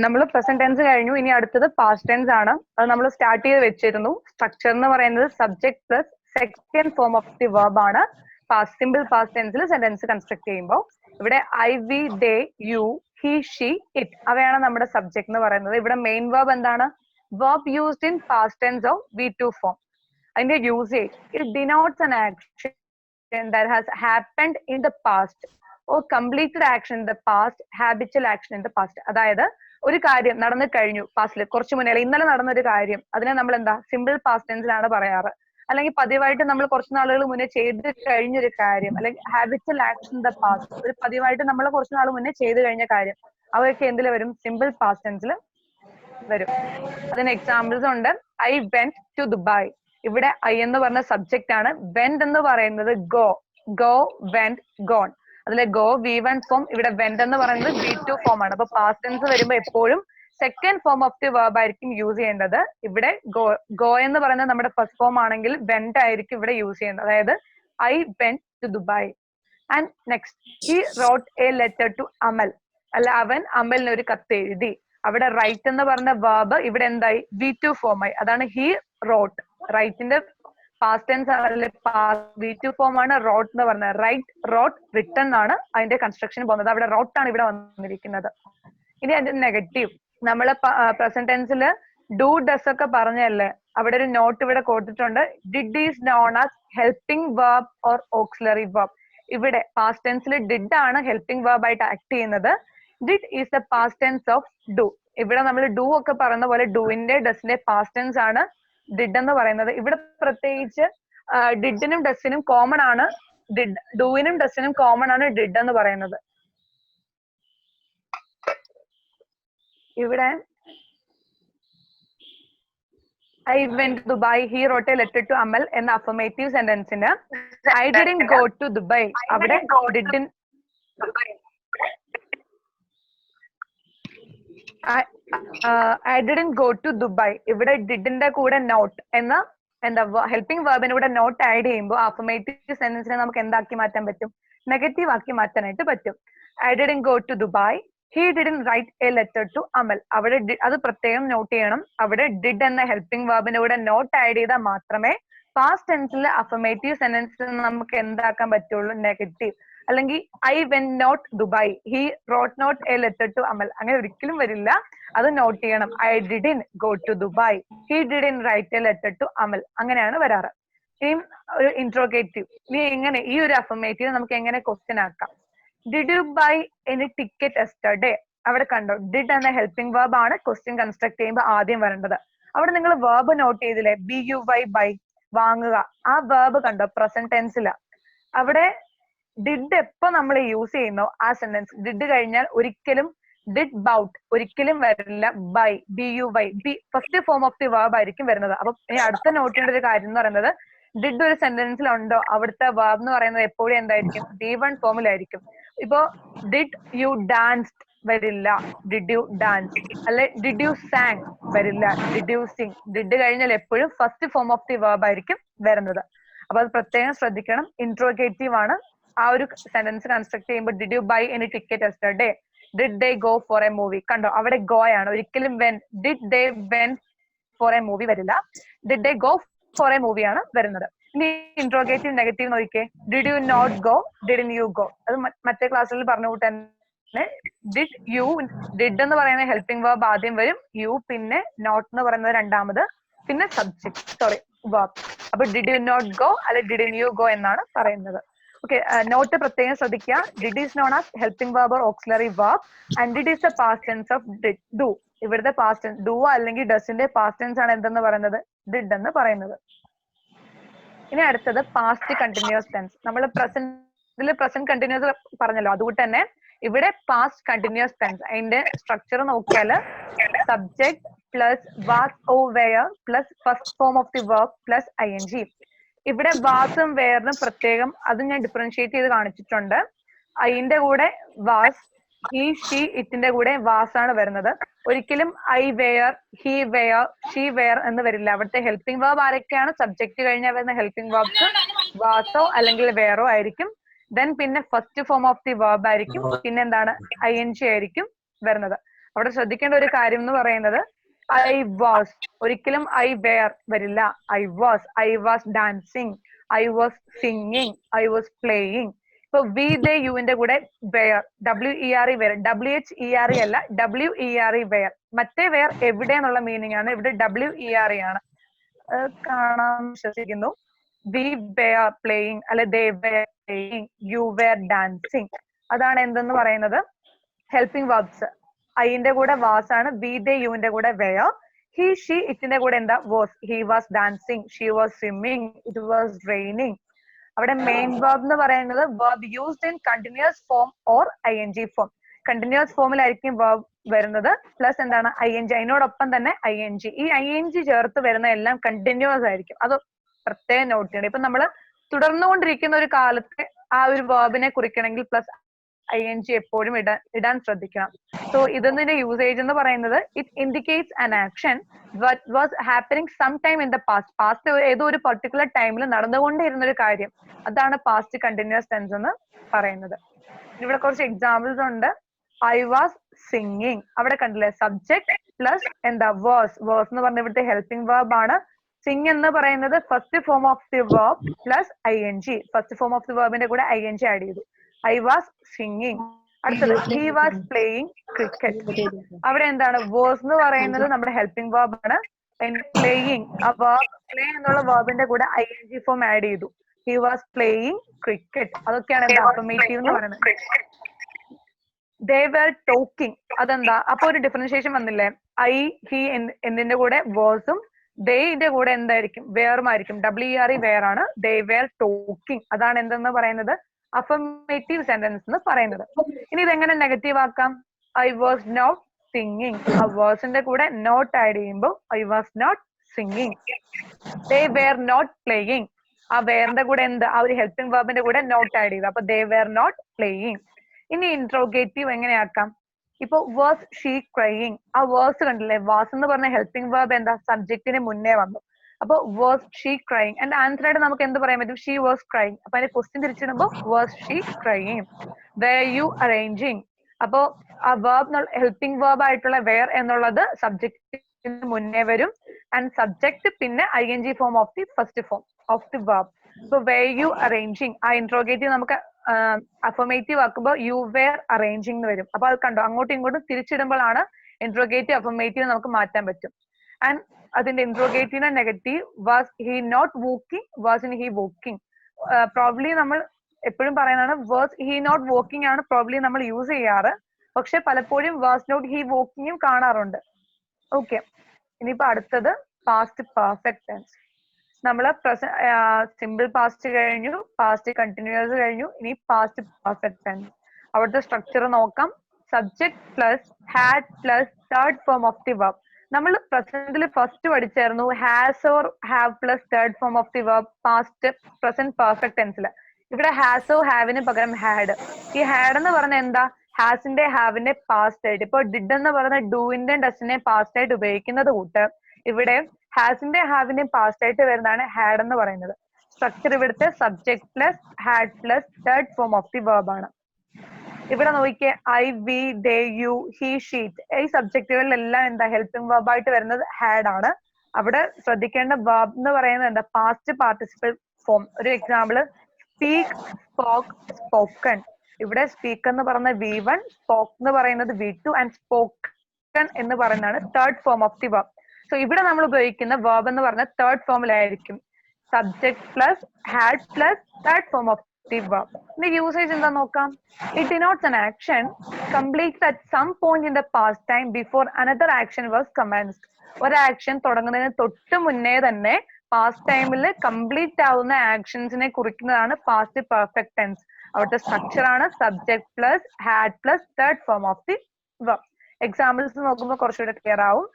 നമ്മൾ present tense കഴിഞ്ഞു. ഇനി അടുത്തത് പാസ്റ്റ് ടെൻസ് ആണ്. അത് നമ്മൾ സ്റ്റാർട്ട് ചെയ്ത് വെച്ചിരുന്നു. സ്ട്രക്ചർ എന്ന് പറയുന്നത് subject plus second form of the verb ആണ്. സിമ്പിൾ പാസ്റ്റ് ടെൻസിൽ സെന്റൻസ് കൺസ്ട്രക്ട് ചെയ്യുമ്പോൾ ഇവിടെ I, we, they, you, he, she, it അവയാണ് നമ്മുടെ സബ്ജക്ട് എന്ന് പറയുന്നത്. ഇവിടെ മെയിൻ വെർബ് എന്താണ്? Verb used in past tense of V2 form. അതിന്റെ usage it denotes an action that has happened in the past or completed action in the past, habitual action in the past. അതായത് ഒരു കാര്യം നടന്നു കഴിഞ്ഞു പാസ്റ്റിൽ, കുറച്ച് മുന്നേ ഇന്നലെ നടന്ന ഒരു കാര്യം, അതിനെ നമ്മൾ എന്താ സിമ്പിൾ പാസ്റ്റ് ടെൻസിലാണ് പറയാറ്. അല്ലെങ്കിൽ പതിവായിട്ട് നമ്മൾ കുറച്ച് നാളുകൾ മുന്നേ ചെയ്ത് കഴിഞ്ഞൊരു കാര്യം, അല്ലെങ്കിൽ habitual action in the past, ഒരു പതിവായിട്ട് നമ്മൾ കുറച്ച് നാൾ മുന്നേ ചെയ്ത് കഴിഞ്ഞ കാര്യം, അവയൊക്കെ എന്തിൽ വരും? സിമ്പിൾ പാസ്റ്റ് ടെൻസിൽ വരും. അതിന് എക്സാമ്പിൾസ് ഉണ്ട്. I went to Dubai. ഇവിടെ ഐ എന്ന് പറഞ്ഞ സബ്ജക്റ്റ് ആണ്. വെന്റ് എന്ന് പറയുന്നത് ഗോ, ഗോ, വെന്റ്, ഗോൺ. അതിലെ ഗോ V1 ഫോം, ഇവിടെ വെന്റ് എന്ന് പറയുന്നത് V2 ഫോം ആണ്. അപ്പൊ പാസ്റ്റ് ടെൻസ് വരുമ്പോൾ എപ്പോഴും second form of the verb ആയിരിക്കും യൂസ് ചെയ്യേണ്ടത്. ഇവിടെ ഗോ, ഗോ എന്ന് പറയുന്നത് നമ്മുടെ ഫസ്റ്റ് ഫോം ആണെങ്കിൽ വെന്റ് ആയിരിക്കും ഇവിടെ യൂസ് ചെയ്യുന്നത്. അതായത് I went to Dubai. And next, he wrote a letter to Amal. അല്ല, അവൻ അമലിന് ഒരു കത്ത് എഴുതി. അവിടെ റൈറ്റ് എന്ന് പറഞ്ഞ വെർബ് ഇവിടെ എന്തായി? V2 ഫോം ആയി. അതാണ് ഹി റോട്ട്. റൈറ്റിന്റെ പാസ്റ്റ് ടെൻസ് V2 ഫോം ആണ് റോട്ട് എന്ന് പറഞ്ഞത്. റൈറ്റ്, റോട്ട്, റിട്ടൺ ആണ് അതിന്റെ കൺസ്ട്രക്ഷൻ പോകുന്നത്. അവിടെ റോട്ട് ആണ് ഇവിടെ വന്നിരിക്കുന്നത്. ഇനി അതിന്റെ നെഗറ്റീവ്, നമ്മള് പ്രസന്റ് ടെൻസിൽ ഡു, ഡസ് ഒക്കെ പറഞ്ഞല്ലേ, അവിടെ ഒരു നോട്ട് ഇവിടെ കൊടുത്തിട്ടുണ്ട്. Did is known as helping verb or auxiliary verb. ഇവിടെ പാസ്റ്റ് ടെൻസിൽ ഡിഡ് ആണ് ഹെൽപ്പിംഗ് വെർബ് ആയിട്ട് ആക്ട് ചെയ്യുന്നത്. Did is the past tense of do. ഇവിടെ നമ്മൾ ഡു ഒക്കെ പറയുന്ന പോലെ ഡുവിന്റെ ഡസിന്റെ പാസ്റ്റ് ടെൻസ് ആണ് ഡിഡ് എന്ന് പറയുന്നത്. ഇവിടെ പ്രത്യേകിച്ച് ഡിഡിനും ഡസിനും കോമൺ ആണ് ഡിഡ്, ഡുവിനും ഡസിനും കോമൺ ആണ് ഡിഡ് എന്ന് പറയുന്നത്. ഇവിടെ I went to Dubai, he wrote a letter to Amal എന്ന അഫർമേറ്റീവ് സെന്റൻസിന് I didn't go to Dubai, അവിടെ didn't I didn't go to Dubai, ഇവിടെ ഡിഡിന്റെ കൂടെ നോട്ട് എന്ന എന്താ ഹെൽപ്പിംഗ് വെർബിന് കൂടെ നോട്ട് ആഡ് ചെയ്യുമ്പോൾ അഫർമേറ്റീവ് സെന്റൻസിനെ നമുക്ക് എന്താക്കി മാറ്റാൻ പറ്റും? നെഗറ്റീവ് ആക്കി മാറ്റാനായിട്ട് പറ്റും. I didn't go to Dubai, he didn't write a letter to Amal. അവിടെ അത് പ്രത്യേകം നോട്ട് ചെയ്യണം. അവിടെ ഡിഡ് എന്ന ഹെൽപ്പിംഗ് വെർബിന്റെ കൂടെ നോട്ട് ആഡ് ചെയ്താൽ മാത്രമേ പാസ്റ്റ് ടെൻസിലെ അഫർമേറ്റീവ് സെന്റൻസിൽ നമുക്ക് എന്താക്കാൻ പറ്റുള്ളൂ? നെഗറ്റീവ്. അല്ലെങ്കിൽ I went not Dubai, he wrote not a letter to Amal, അങ്ങനെ ഒരിക്കലും വരില്ല. അത് നോട്ട് ചെയ്യണം. I didn't go to Dubai, he didn't write a letter to Amal, അങ്ങനെയാണ് വരാറ്. ഇനി ഒരു ഇൻട്രോഗേറ്റീവ്. ഇനി എങ്ങനെ ഈ ഒരു അഫർമേറ്റീവ് നമുക്ക് എങ്ങനെ ക്വസ്റ്റ്യൻ ആക്കാം? Did you buy any ticket yesterday? അവിടെ കണ്ടോ, ഡിഡ് എന്ന ഹെൽപ്പിംഗ് വെർബ് ആണ് ക്വസ്റ്റ്യൻ കൺസ്ട്രക്ട് ചെയ്യുമ്പോൾ ആദ്യം വരേണ്ടത്. അവിടെ നിങ്ങൾ വെർബ് നോട്ട് ചെയ്തില്ലേ? BUY, ബൈ, വാങ്ങുക. ആ വെർബ് കണ്ടോ പ്രസന്റ് ടെൻസില. അവിടെ ഡിഡ് എപ്പോ നമ്മൾ യൂസ് ചെയ്യുന്നോ ആ സെന്റൻസ്, ഡിഡ് കഴിഞ്ഞാൽ ഒരിക്കലും ഡിഡ് ബൗട്ട് ഒരിക്കലും വരില്ല. Buy, BUY, first form of the verb ആയിരിക്കും വരുന്നത്. അപ്പൊ ഇനി അടുത്ത നോട്ട് ചെയ്യേണ്ട ഒരു കാര്യം എന്ന് പറയുന്നത്, ഡിഡ് ഒരു സെന്റൻസിൽ ഉണ്ടോ അവിടുത്തെ വെർബ് എന്ന് പറയുന്നത് എപ്പോഴും എന്തായിരിക്കും? V1 ഫോമിലായിരിക്കും. ഇപ്പോ ഡിഡ് യു ഡാൻസ്ഡ് വരില്ല, ഡിഡ് യു ഡാൻസ്. അല്ലെ ഡിഡ് യു സാങ് വരില്ല, ഡിഡ് യു സിങ്. ഡിഡ് കഴിഞ്ഞാൽ എപ്പോഴും first form of the verb ആയിരിക്കും വരുന്നത്. അപ്പൊ അത് പ്രത്യേകം ശ്രദ്ധിക്കണം. ഇൻട്രോഗേറ്റീവ് ആണ്. ആ ഒരു സെന്റൻസ് കൺസ്ട്രക്ട് ചെയ്യുമ്പോൾ did you buy any ticket yesterday, did they go for a movie. കണ്ടോ, അവിടെ ഗോ ആണ്. ഒരിക്കലും did they went for a movie വരില്ല. Did they go for a movie ആണ് വരുന്നത്. ഇനി ഇൻട്രോഗേറ്റീവ് നെഗറ്റീവ് നോക്കിയേ. Did you not go, didn't you go. അത് മറ്റേ ക്ലാസ്സിൽ പറഞ്ഞ കൂട്ട് തന്നെ. ഡിഡ് എന്ന് പറയുന്ന ഹെൽപ്പിംഗ് വെർബ് ആദ്യം വരും, യു പിന്നെ നോട്ട് എന്ന് പറയുന്നത് രണ്ടാമത്, പിന്നെ സബ്ജക്ട് വെർബ്. അപ്പൊ ഡിഡ് യു നോട്ട് ഗോ അല്ലെ ഡിഡിൻ യു ഗോ എന്നാണ് പറയുന്നത്. ഓക്കെ, നോട്ട് പ്രത്യേകം ശ്രദ്ധിക്കുക. Did is known as helping verb or auxiliary verb and did is the past tense of did, do. ഇവിടുത്തെ പാസ്റ്റ് ടെൻസ് ഡു അല്ലെങ്കിൽ ഡസിന്റെ past tense ആണ് എന്തെന്ന് പറയുന്നത്? ഡിഡ് എന്ന് പറയുന്നത്. ഇനി അടുത്തത് പാസ്റ്റ് കണ്ടിന്യൂസ് ടെൻസ്. നമ്മൾ പ്രസന്റ് കണ്ടിന്യൂസ് പറഞ്ഞല്ലോ, അതുകൊണ്ട് തന്നെ ഇവിടെ പാസ്റ്റ് കണ്ടിന്യൂസ് ടെൻസ് അതിന്റെ സ്ട്രക്ചർ നോക്കിയാൽ subject plus was or were plus first form of the verb plus ING. ഇവിടെ വാസും വെയറിനും പ്രത്യേകം അത് ഞാൻ ഡിഫറൻഷിയേറ്റ് ചെയ്ത് കാണിച്ചിട്ടുണ്ട്. അതിന്റെ കൂടെ വാസ്, ഹി, ഷീ, ഇറ്റിന്റെ കൂടെ വാസ് ആണ് വരുന്നത്. ഒരിക്കലും I were, he were, she were എന്ന് വരില്ല. അവിടുത്തെ ഹെൽപ്പിംഗ് വെർബ് ആരൊക്കെയാണ്? സബ്ജക്ട് കഴിഞ്ഞാൽ വരുന്ന ഹെൽപ്പിംഗ് വെർബ്സ് വാസോ അല്ലെങ്കിൽ വെയറോ ആയിരിക്കും. ദെൻ പിന്നെ first form of the verb ആയിരിക്കും, പിന്നെ എന്താണ് ING ആയിരിക്കും വരുന്നത്. അവിടെ ശ്രദ്ധിക്കേണ്ട ഒരു കാര്യം എന്ന് പറയുന്നത് ഐ വാസ്, ഒരിക്കലും ഐ വെയർ വരില്ല. I was dancing, I was singing, I was playing. ഇപ്പൊ വി ദേ യുവിന്റെ കൂടെ വെയർ, WERE വെയർ, WHERE അല്ല, WERE വെയർ. മറ്റേ വെയർ എവിടെ എന്നുള്ള മീനിങ് ആണ്, ഇവിടെ WERE ആണ്. കാണാൻ വിശ്വസിക്കുന്നു. വി വെയർ പ്ലേയിങ് അല്ലെ they were playing, you were dancing. അതാണ് എന്തെന്ന് പറയുന്നത് ഹെൽപ്പിംഗ് വെർബ്സ്. ഐന്റെ കൂടെ വാസ് ആണ്, വി ദേ യുവിന്റെ കൂടെ വെയർ, ഹി ഷീ ഇറ്റിന്റെ കൂടെ എന്താ was, he was dancing, she was swimming, it was raining. അവിടെ മെയിൻ വെർബ് എന്ന് പറയുന്നത് verb used in continuous form or ING form. Continuous ഫോമിലായിരിക്കും വെർബ് വരുന്നത്, പ്ലസ് എന്താണ് ING, അതിനോടൊപ്പം തന്നെ ING. ഈ ING ചേർത്ത് വരുന്ന എല്ലാം കണ്ടിന്യൂസ് ആയിരിക്കും, അത് പ്രത്യേകം നോട്ട് ചെയ്യണം. ഇപ്പൊ നമ്മൾ തുടർന്നുകൊണ്ടിരിക്കുന്ന ഒരു കാലത്തെ ആ ഒരു വെർബിനെ കുറിക്കണമെങ്കിൽ പ്ലസ് ING എപ്പോഴും ഇടാൻ ശ്രദ്ധിക്കണം. സോ ഇതിന്റെ യൂസേജ് എന്ന് പറയുന്നത് it indicates an action what was happening sometime in the past. Past ഏതോ ഒരു പർട്ടിക്കുലർ ടൈമിൽ നടന്നുകൊണ്ടിരുന്ന ഒരു കാര്യം, അതാണ് പാസ്റ്റ് കണ്ടിന്യൂസ് ടെൻസ് എന്ന് പറയുന്നത്. ഇവിടെ കുറച്ച് എക്സാമ്പിൾസ് ഉണ്ട്. ഐ വാസ് സിംഗിങ്, അവിടെ കണ്ടില്ലേ സബ്ജക്ട് പ്ലസ് എന്താ വേഴ്സ് എന്ന് പറഞ്ഞ ഇവിടുത്തെ ഹെൽപ്പിംഗ് വേർബ് ആണ്. സിംഗ് എന്ന് പറയുന്നത് first form of the verb plus ING, first form of the വേർബിന്റെ കൂടെ ING ആഡ് ചെയ്തു. I was singing. അടുത്തത് ഹി വാസ് പ്ലേയിങ് ക്രിക്കറ്റ്. അവിടെ എന്താണ് വേഴ്സ് എന്ന് പറയുന്നത് നമ്മുടെ ഹെൽപ്പിംഗ് വേർബ് ആണ്. പ്ലേയിങ്, ആ വേർബ് പ്ലേ എന്നുള്ള വേർബിന്റെ കൂടെ ING ഫോം ആഡ് ചെയ്തു. He was playing cricket. അതൊക്കെയാണ് എന്താ അഫർമേറ്റീവ് എന്ന് പറയുന്നത്. ദേ വെർ ടോക്കിംഗ്, അതെന്താ അപ്പൊ ഒരു ഡിഫറൻഷിയേഷൻ വന്നില്ലേ, ഐ ഹി എന്നിന്റെ കൂടെ വേഴ്സും ദേയുടെ കൂടെ എന്തായിരിക്കും വേറുമായിരിക്കും, WERE വെയർ ആണ്. ദേ വെർ ടോക്കിംഗ്, അതാണ് എന്തെന്ന് പറയുന്നത് അഫർമേറ്റീവ് സെന്റൻസ് എന്ന് പറയുന്നത്. ഇനി ഇതെങ്ങനെ നെഗറ്റീവ് ആക്കാം, ഐ വാസ് നോട്ട് സിംഗിങ്, ആ വേഴ്സിന്റെ കൂടെ നോട്ട് ആഡ് ചെയ്യുമ്പോൾ I was not singing. They were not playing, ആ വേറിന്റെ കൂടെ എന്ത് ആ ഒരു ഹെൽപ്പിംഗ് വേർബിന്റെ കൂടെ നോട്ട് ആഡ് ചെയ്തു, അപ്പൊ ദേ വെർ നോട്ട് പ്ലേയിങ്. ഇനി ഇൻട്രോഗേറ്റീവ് എങ്ങനെയാക്കാം, ഇപ്പൊ വാസ് ഷീ ക്രൈയിങ്, ആ വേഴ്സ് കണ്ടില്ലേ, വാസ് എന്ന് പറഞ്ഞ ഹെൽപ്പിംഗ് വേർബ് എന്താ സബ്ജക്റ്റിന് മുന്നേ വന്നു, അപ്പൊ was she crying. And answer ആയിട്ട് നമുക്ക് എന്ത് പറയാൻ പറ്റും, ഷീ വാസ് ക്രൈയിങ്. അപ്പൊ അതിന്റെ ക്വസ്റ്റ്യൻ തിരിച്ചിടുമ്പോൾ was she crying. Were you arranging, അപ്പോ ആ വേർബ് ഹെൽപ്പിംഗ് വേർബ് ആയിട്ടുള്ള വേർ എന്നുള്ളത് സബ്ജക്റ്റിന് മുന്നേ വരും, ആൻഡ് സബ്ജക്ട് പിന്നെ ING form of the first form of the verb. ഇപ്പൊ വേർ യു അറേഞ്ചിങ്, ആ ഇൻട്രോഗേറ്റീവ് നമുക്ക് അഫർമേറ്റീവ് ആക്കുമ്പോൾ യു വേർ അറേഞ്ചിങ് എന്ന് വരും. അപ്പൊ അത് കണ്ടോ, അങ്ങോട്ടും ഇങ്ങോട്ടും തിരിച്ചിടുമ്പോഴാണ് ഇൻട്രോഗേറ്റീവ് അഫർമേറ്റീവ് നമുക്ക് മാറ്റാൻ പറ്റും. ആൻഡ് അതിന്റെ ഇൻട്രോഗേറ്റീവിന്റെ negative was he not walking, wasn't he walking. Probably നമ്മൾ എപ്പോഴും പറയുന്നതാണ് വാസ് ഹി നോട്ട് വോക്കിംഗ് ആണ് പ്രോബ്ലി നമ്മൾ യൂസ് ചെയ്യാറ്, പക്ഷെ പലപ്പോഴും വാസ് നോട്ട് ഹി വോക്കിങ്ങും കാണാറുണ്ട്. ഓക്കെ, ഇനിയിപ്പോ അടുത്തത് പാസ്റ്റ് പെർഫെക്റ്റ് ടെൻസ്. നമ്മള് സിമ്പിൾ പാസ്റ്റ് കഴിഞ്ഞു, പാസ്റ്റ് കണ്ടിന്യൂസ് കഴിഞ്ഞു, ഇനി പാസ്റ്റ് പെർഫെക്റ്റ് ടെൻസ്. അവിടുത്തെ സ്ട്രക്ചർ നോക്കാം. Subject plus had plus third form of the verb. നമ്മൾ പ്രസന്റിൽ ഫസ്റ്റ് പഠിച്ചായിരുന്നു has or have plus third form of the verb past present perfect ടെൻസിൽ. ഇവിടെ ഹാസ് ഓർ ഹാവിന് പകരം ഹാഡ്. ഈ ഹാഡ് എന്ന് പറഞ്ഞ എന്താ, ഹാസിന്റെ ഹാവിന്റെ പാസ്റ്റ് ആയിട്ട്. ഇപ്പൊ ഡിഡ് എന്ന് പറയുന്ന ഡൂവിന്റെ ഡസിനെ പാസ്റ്റ് ആയിട്ട് ഉപയോഗിക്കുന്നത് കൂട്ട് ഇവിടെ ഹാസിന്റെ ഹാവിന്റെ പാസ്റ്റ് ആയിട്ട് വരുന്നതാണ് ഹാഡ് എന്ന് പറയുന്നത്. സ്ട്രക്ചർ ഇവിടുത്തെ subject plus had plus third form of the verb ആണ്. ഇവിടെ നോക്കിയേ I we they you he sheet, ഈ സബ്ജക്റ്റുകളിലെല്ലാം എന്താ ഹെൽപ്പിംഗ് വെർബ് ആയിട്ട് വരുന്നത് ഹാഡ് ആണ്. അവിടെ ശ്രദ്ധിക്കേണ്ട വെർബ് എന്ന് പറയുന്നത് എന്താ പാസ്റ്റ് പാർട്ടിസിപ്പൽ ഫോം. ഒരു എക്സാമ്പിൾ സ്പീക്ക്, സ്പോക്ക്, സ്പോക്കൺ. ഇവിടെ സ്പീക്ക് എന്ന് പറയുന്നത് V1, സ്പോക്ക് എന്ന് പറയുന്നത് V2 ആൻഡ് സ്പോക്കൺ എന്ന് പറയുന്നതാണ് third form of the verb. So ഇവിടെ നമ്മൾ ഉപയോഗിക്കുന്ന വെർബ് എന്ന് പറഞ്ഞാൽ തേർഡ് ഫോമിലായിരിക്കും. Subject plus had plus third form of the verb. ഇതിന്റെ യൂസേജ് എന്താ നോക്കാം. It denotes an action completed at some point in the past time before another action was commenced. ഒരു ആക്ഷൻ തുടങ്ങുന്നതിന് തൊട്ട് മുന്നേ തന്നെ പാസ്റ്റ് ടൈമിൽ കംപ്ലീറ്റ് ആവുന്ന ആക്ഷൻസിനെ കുറിക്കുന്നതാണ് പാസ്റ്റ് പെർഫെക്റ്റ് ടെൻസ്. അവിടുത്തെ സ്ട്രക്ചർ ആണ് subject plus had plus third form of the verb. Examples നോക്കുമ്പോൾ കുറച്ചുകൂടെ ക്ലിയർ ആവും.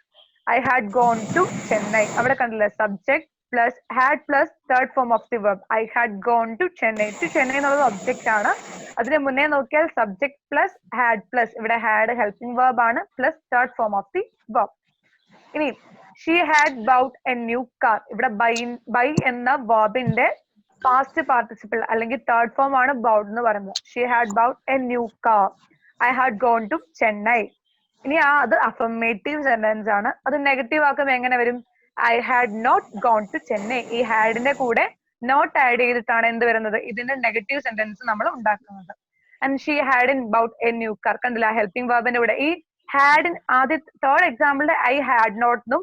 I had gone to Chennai, അവിടെ കണ്ടില്ലേ subject plus had plus third form of the verb. I had gone to Chennai. To Chennai എന്നുള്ളത് object ആണ്. അതിന് മുന്നേ നോക്കിയാൽ സബ്ജക്ട് പ്ലസ് ഹാഡ് പ്ലസ് ഇവിടെ ഹാഡ് ഹെൽപ്പിംഗ് വെർബ് ആണ് plus third form of the verb. ഇനി she had bought a new car, ഇവിടെ buy എന്ന വെർബിന്റെ പാസ്റ്റ് പാർട്ടിസിപ്പിൾ അല്ലെങ്കിൽ തേർഡ് ഫോം ആണ് ബൗട്ട് എന്ന് പറയുന്നത്. She had bought a new car. I had gone to Chennai. ഇനി അത് അഫർമേറ്റീവ് സെന്റൻസ് ആണ്. അത് നെഗറ്റീവ് ആക്കുമ്പോൾ എങ്ങനെ വരും? I had not gone to Chennai. ഈ ഹാഡിന്റെ കൂടെ നോട്ട് ആഡ് ചെയ്തിട്ടാണ് എന്ത് വരുന്നത്? ഇതിന്റെ നെഗറ്റീവ് സെന്റൻസ് നമ്മൾ ഉണ്ടാക്കുന്നത്. And she hadn't bought a new car. കണ്ടില്ല, ഹെൽപ്പിംഗ് വേർബിന്റെ കൂടെ ഈ ഹാഡ് ആദ്യ തേർഡ് എക്സാമ്പിളിന്റെ ഐ ഹാഡ് നോട്ട്ന്നും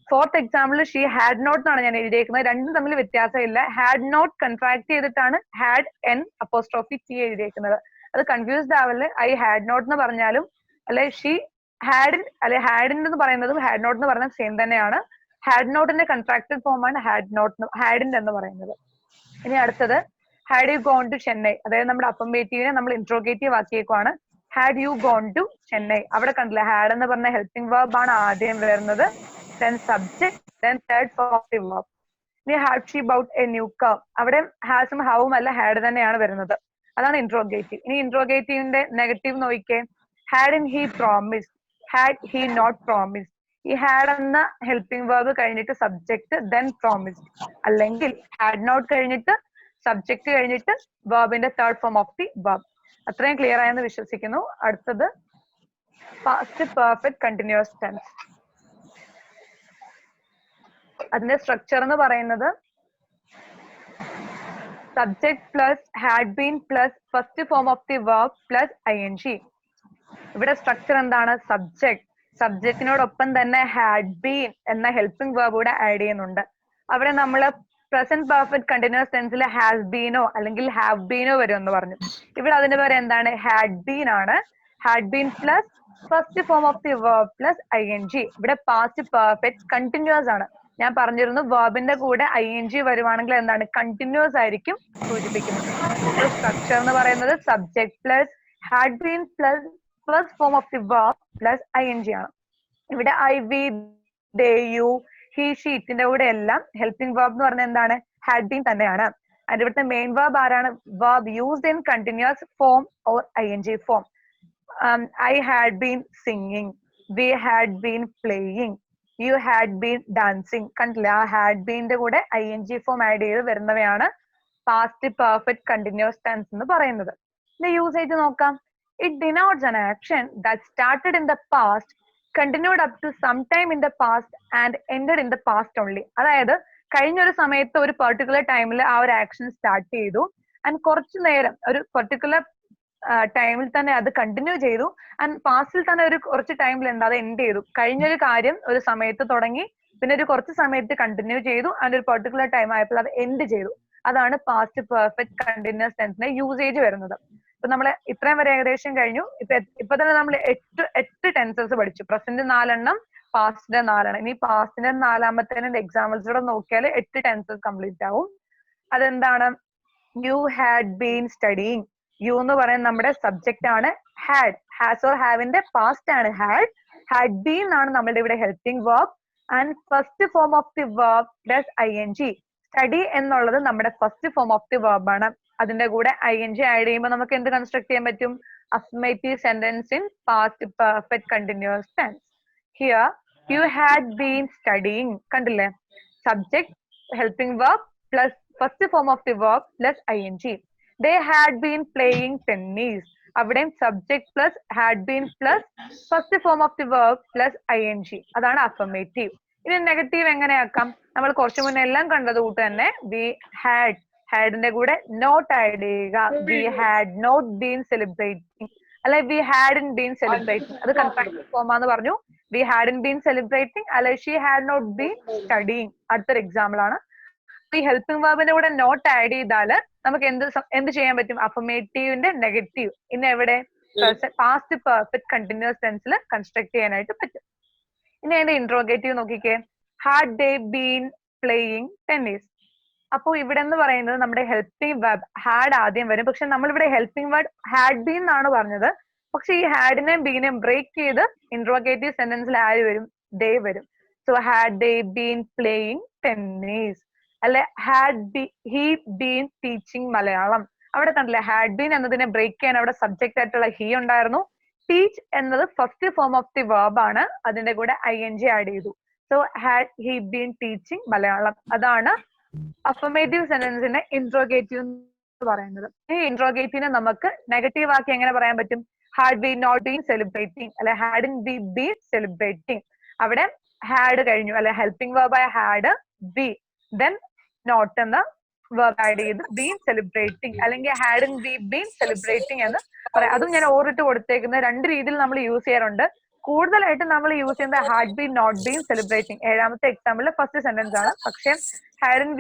fourth example she had not എന്നാണ് ഞാൻ എഴുതിയേക്കുന്നത്. രണ്ടും തമ്മിൽ വ്യത്യാസമില്ല. ഹാഡ് നോട്ട് കൺട്രാക്ട് ചെയ്തിട്ടാണ് ഹാഡ് എൻ അപ്പോസ്ട്രോഫി ടി എഴുതിയേക്കുന്നത്. അത് കൺഫ്യൂസ്ഡ് ആവല്ലേ. ഐ ഹാഡ് നോട്ട് എന്ന് പറഞ്ഞാലും അല്ലെ ഷീ ഹാഡിൻ അല്ലെ ഹാഡിൻ എന്ന് പറയുന്നതും ഹാഡ് നോട്ട് എന്ന് പറയുന്നത് സെയിം തന്നെയാണ്. ഹാഡ് നോട്ടിന്റെ കൺട്രാക്റ്റഡ് ഫോം ആണ് ഹാഡിൻ എന്ന് പറയുന്നത്. ഇനി അടുത്തത് had you gone to Chennai. അതായത് നമ്മുടെ അഫർമേറ്റീവിനെ നമ്മൾ ഇൻട്രോഗേറ്റീവ് ആക്കിയേക്കുവാണ്. Had you gone to Chennai. അവിടെ കണ്ടില്ല, ഹാഡ് എന്ന് പറഞ്ഞ ഹെൽപ്പിംഗ് വേർബ് ആണ് ആദ്യം വരുന്നത്. Then subject, then third form of the verb. ഇനി had she bought a new car. അവിടെ ഹാസും ഹൗവും അല്ല ഹാഡ് തന്നെയാണ് വരുന്നത്. അതാണ് ഇൻട്രോഗേറ്റീവ്. ഇനി ഇൻട്രോഗേറ്റീവിന്റെ നെഗറ്റീവ് നോക്കിക്കേ. Had he promised, had he not promised. ഈ ഹാഡ് എന്ന ഹെൽപ്പിംഗ് വേർബ് കഴിഞ്ഞിട്ട് സബ്ജക്ട് then promised, അല്ലെങ്കിൽ ഹാഡ് നോട്ട് കഴിഞ്ഞിട്ട് സബ്ജക്ട് കഴിഞ്ഞിട്ട് വേർബിന്റെ third form of the verb. അത്രയും ക്ലിയർ ആയെന്ന് വിശ്വസിക്കുന്നു. അടുത്തത് പാസ്റ്റ് പെർഫെക്റ്റ് കണ്ടിന്യൂസ് ടെൻസ്. അതിന്റെ സ്ട്രക്ചർ എന്ന് പറയുന്നത് subject plus had been plus first form of the verb plus ing. ഇവിടെ സ്ട്രക്ചർ എന്താണ്? സബ്ജക്റ്റിനോടൊപ്പം തന്നെ ഹാഡ് ബീൻ എന്ന ഹെൽപ്പിംഗ് വേർബ് കൂടെ ആഡ് ചെയ്യുന്നുണ്ട്. അവിടെ നമ്മൾ പ്രസന്റ് പെർഫെക്റ്റ് കണ്ടിന്യൂസ് ടെൻസിൽ ഹാസ് ബീനോ അല്ലെങ്കിൽ ഹാവ് ബീനോ വരും എന്ന് പറഞ്ഞു. ഇവിടെ അതിന്റെ പേര് എന്താണ്? ഹാഡ് ബീൻ ആണ്. Had been plus first form of the verb plus ing. ഇവിടെ പാസ്റ്റ് പെർഫെക്റ്റ് കണ്ടിന്യൂസ് ആണ്. ഞാൻ പറഞ്ഞിരുന്നു വേർബിന്റെ കൂടെ ing വരുവാണെങ്കിൽ എന്താണ്? കണ്ടിന്യൂസ് ആയിരിക്കും സൂചിപ്പിക്കുന്നത്. സ്ട്രക്ചർ എന്ന് പറയുന്നത് subject plus had been plus first form of the verb plus ing ആണ്. ഇവിടെ I, we, they, you, he, she, ഇറ്റിന്റെ കൂടെ എല്ലാം ഹെൽപ്പിംഗ് വേർബ് എന്ന് പറഞ്ഞാൽ എന്താണ്? ഹാഡ് ബീൻ തന്നെയാണ്. അതിന്റെ ഇവിടുത്തെ മെയിൻ വേർബ് ആരാണ്? Verb used in continuous form or ing form. I had been singing, we had been playing, you had been dancing. കണ്ടില്ല, ആ ഹാഡ് ബീന്റെ കൂടെ ing ഫോം ആഡ് ചെയ്ത് വരുന്നവയാണ് പാസ്റ്റ് പെർഫെക്റ്റ് കണ്ടിന്യൂസ് ടെൻസ് എന്ന് പറയുന്നത്. ഇതിന്റെ യൂസേജ് നോക്കാം. It denotes an action that started in the past, continued up to some time in the past and ended in the past only. അതായത് കഴിഞ്ഞൊരു സമയത്ത് ഒരു particular ടൈമിൽ ആ ഒരു ആക്ഷൻ സ്റ്റാർട്ട് ചെയ്തു ആൻഡ് കുറച്ചു നേരം ഒരു പെർട്ടിക്കുലർ ടൈമിൽ തന്നെ അത് കണ്ടിന്യൂ ചെയ്തു ആൻഡ് പാസ്റ്റിൽ തന്നെ ഒരു കുറച്ച് ടൈമിൽ എന്താ അത് എൻഡ് ചെയ്തു. കഴിഞ്ഞൊരു കാര്യം ഒരു സമയത്ത് തുടങ്ങി, പിന്നെ ഒരു കുറച്ച് സമയത്ത് കണ്ടിന്യൂ ചെയ്തു ആൻഡ് ഒരു പെർട്ടിക്കുലർ ടൈം ആയപ്പോൾ അത് എൻഡ് ചെയ്തു. അതാണ് പാസ്റ്റ് പെർഫെക്റ്റ് കണ്ടിന്യൂസ് ടെൻസിന്റെ യൂസേജ് വരുന്നത്. ഇപ്പൊ നമ്മൾ ഇത്രയും വരെ ഏകദേശം കഴിഞ്ഞു. ഇപ്പൊ തന്നെ നമ്മൾ എട്ട് ടെൻസസ് പഠിച്ചു. പ്രസന്റ് 4 എണ്ണം, പാസ്റ്റിന്റെ 4 എണ്ണം. ഇനി പാസ്റ്റിന്റെ 4ാമത്തെ എക്സാമ്പിൾസ് കൂടെ നോക്കിയാൽ 8 ടെൻസസ് കംപ്ലീറ്റ് ആവും. അതെന്താണ്? You had been studying. You എന്ന് പറയുന്നത് നമ്മുടെ സബ്ജക്റ്റ് ആണ്. ഹാഡ്, ഹാസ് ഓർ ഹാവിന്റെ പാസ്റ്റ് ആണ് ഹാഡ്. ഹാഡ് ബീൻ ആണ് നമ്മളുടെ ഇവിടെ helping verb and first form of the verb plus ing. Study എന്നുള്ളത് നമ്മുടെ first form of the verb ആണ്. അതിന്റെ കൂടെ ing ആഡ് ചെയ്യുമ്പോൾ നമുക്ക് എന്ത് കൺസ്ട്രക്ട് ചെയ്യാൻ പറ്റും? Affirmative sentence in past perfect continuous tense. Here you had been studying. കണ്ടില്ലേ, subject helping verb plus first form of the verb plus ing. They had been playing tennis. അവിടെയും subject plus had been plus first form of the verb plus ing. അതാണ് affirmative. ഇനി negative എങ്ങനെയാക്കാം? നമ്മൾ കുറച്ചു മുന്നേ എല്ലാം കണ്ടത് കൂട്ട് തന്നെ വി ഹാഡ്, ഹാഡിന്റെ കൂടെ നോട്ട് ആഡ് ചെയ്യുക. We had not been celebrating, അല്ലെ we hadn't been celebrating. അത് കൺട്രാക്റ്റീവ് ഫോം ആണെന്ന് പറഞ്ഞു. We hadn't been celebrating, അല്ലെ she had not been studying. അടുത്തൊരു എക്സാമ്പിൾ ആണ്. ഈ ഹെൽപ്പിംഗ് വേർബിന്റെ കൂടെ നോട്ട് ആഡ് ചെയ്താൽ നമുക്ക് എന്ത് ചെയ്യാൻ പറ്റും? അഫർമേറ്റീവിന്റെ നെഗറ്റീവ് ഇന്ന് എവിടെ? പാസ്റ്റ് പെർഫെക്റ്റ് കണ്ടിന്യൂസ് ടെൻസിൽ കൺസ്ട്രക്ട് ചെയ്യാനായിട്ട് പറ്റും. ഇനി അതിന്റെ ഇൻട്രോഗേറ്റീവ് നോക്കിക്കേ. Had they been playing tennis. അപ്പോൾ ഇവിടെ എന്ന് പറയുന്നത് നമ്മുടെ ഹെൽപ്പിംഗ് വേർബ് ഹാഡ് ആദ്യം വരും. പക്ഷെ നമ്മളിവിടെ ഹെൽപ്പിംഗ് വേർഡ് ഹാഡ് ബീൻ എന്നാണ് പറഞ്ഞത്. പക്ഷെ ഈ ഹാഡിനെയും ബീനെയും ബ്രേക്ക് ചെയ്ത് ഇൻട്രോഗേറ്റീവ് സെന്റൻസിൽ ആര് വരും? ദേ വരും. So had they been playing tennis, അല്ലെ had he been teaching Malayalam. അവിടെ കണ്ടില്ലേ, ഹാഡ് ബീൻ എന്നതിനെ ബ്രേക്ക് ചെയ്യാൻ അവിടെ സബ്ജക്റ്റ് ആയിട്ടുള്ള ഹി ഉണ്ടായിരുന്നു. ടീച്ച് എന്നത് first form of the verb ആണ്. അതിന്റെ കൂടെ ing ആഡ് ചെയ്തു. So had he been teaching Malayalam. അതാണ് അഫർമേറ്റീവ് സെന്റൻസിന്റെ ഇൻട്രോഗേറ്റീവ് എന്ന് പറയുന്നത്. ഈ ഇൻട്രോഗേറ്റീവിനെ നമുക്ക് നെഗറ്റീവ് ആക്കി എങ്ങനെ പറയാൻ പറ്റും? Had we not been celebrating അല്ലെ ഹാഡ് വി ബീൻ സെലിബ്രേറ്റിംഗ്. അവിടെ ഹാഡ് കഴിഞ്ഞു അല്ലെ ഹെൽപ്പിംഗ് വെർബായ ഹാഡ് ബി ദെൻ നോട്ട് എന്ന വെർബ് ആഡ് ചെയ്ത് ബീൻ സെലിബ്രേറ്റിംഗ് അല്ലെങ്കിൽ ഹാഡ് ബി ബീൻ സെലിബ്രേറ്റിംഗ് എന്ന് പറയാം. അതും ഞാൻ ഓറിട്ട് കൊടുത്തേക്കുന്ന രണ്ട് രീതിയിൽ നമ്മൾ യൂസ് ചെയ്യാറുണ്ട്. കൂടുതലായിട്ട് നമ്മൾ യൂസ് ചെയ്യുന്നത് had been not been celebrating. ഏഴാമത്തെ എക്സാമ്പിളിലെ ഫസ്റ്റ് സെന്റൻസ് ആണ്. പക്ഷെ ഹാഡൻ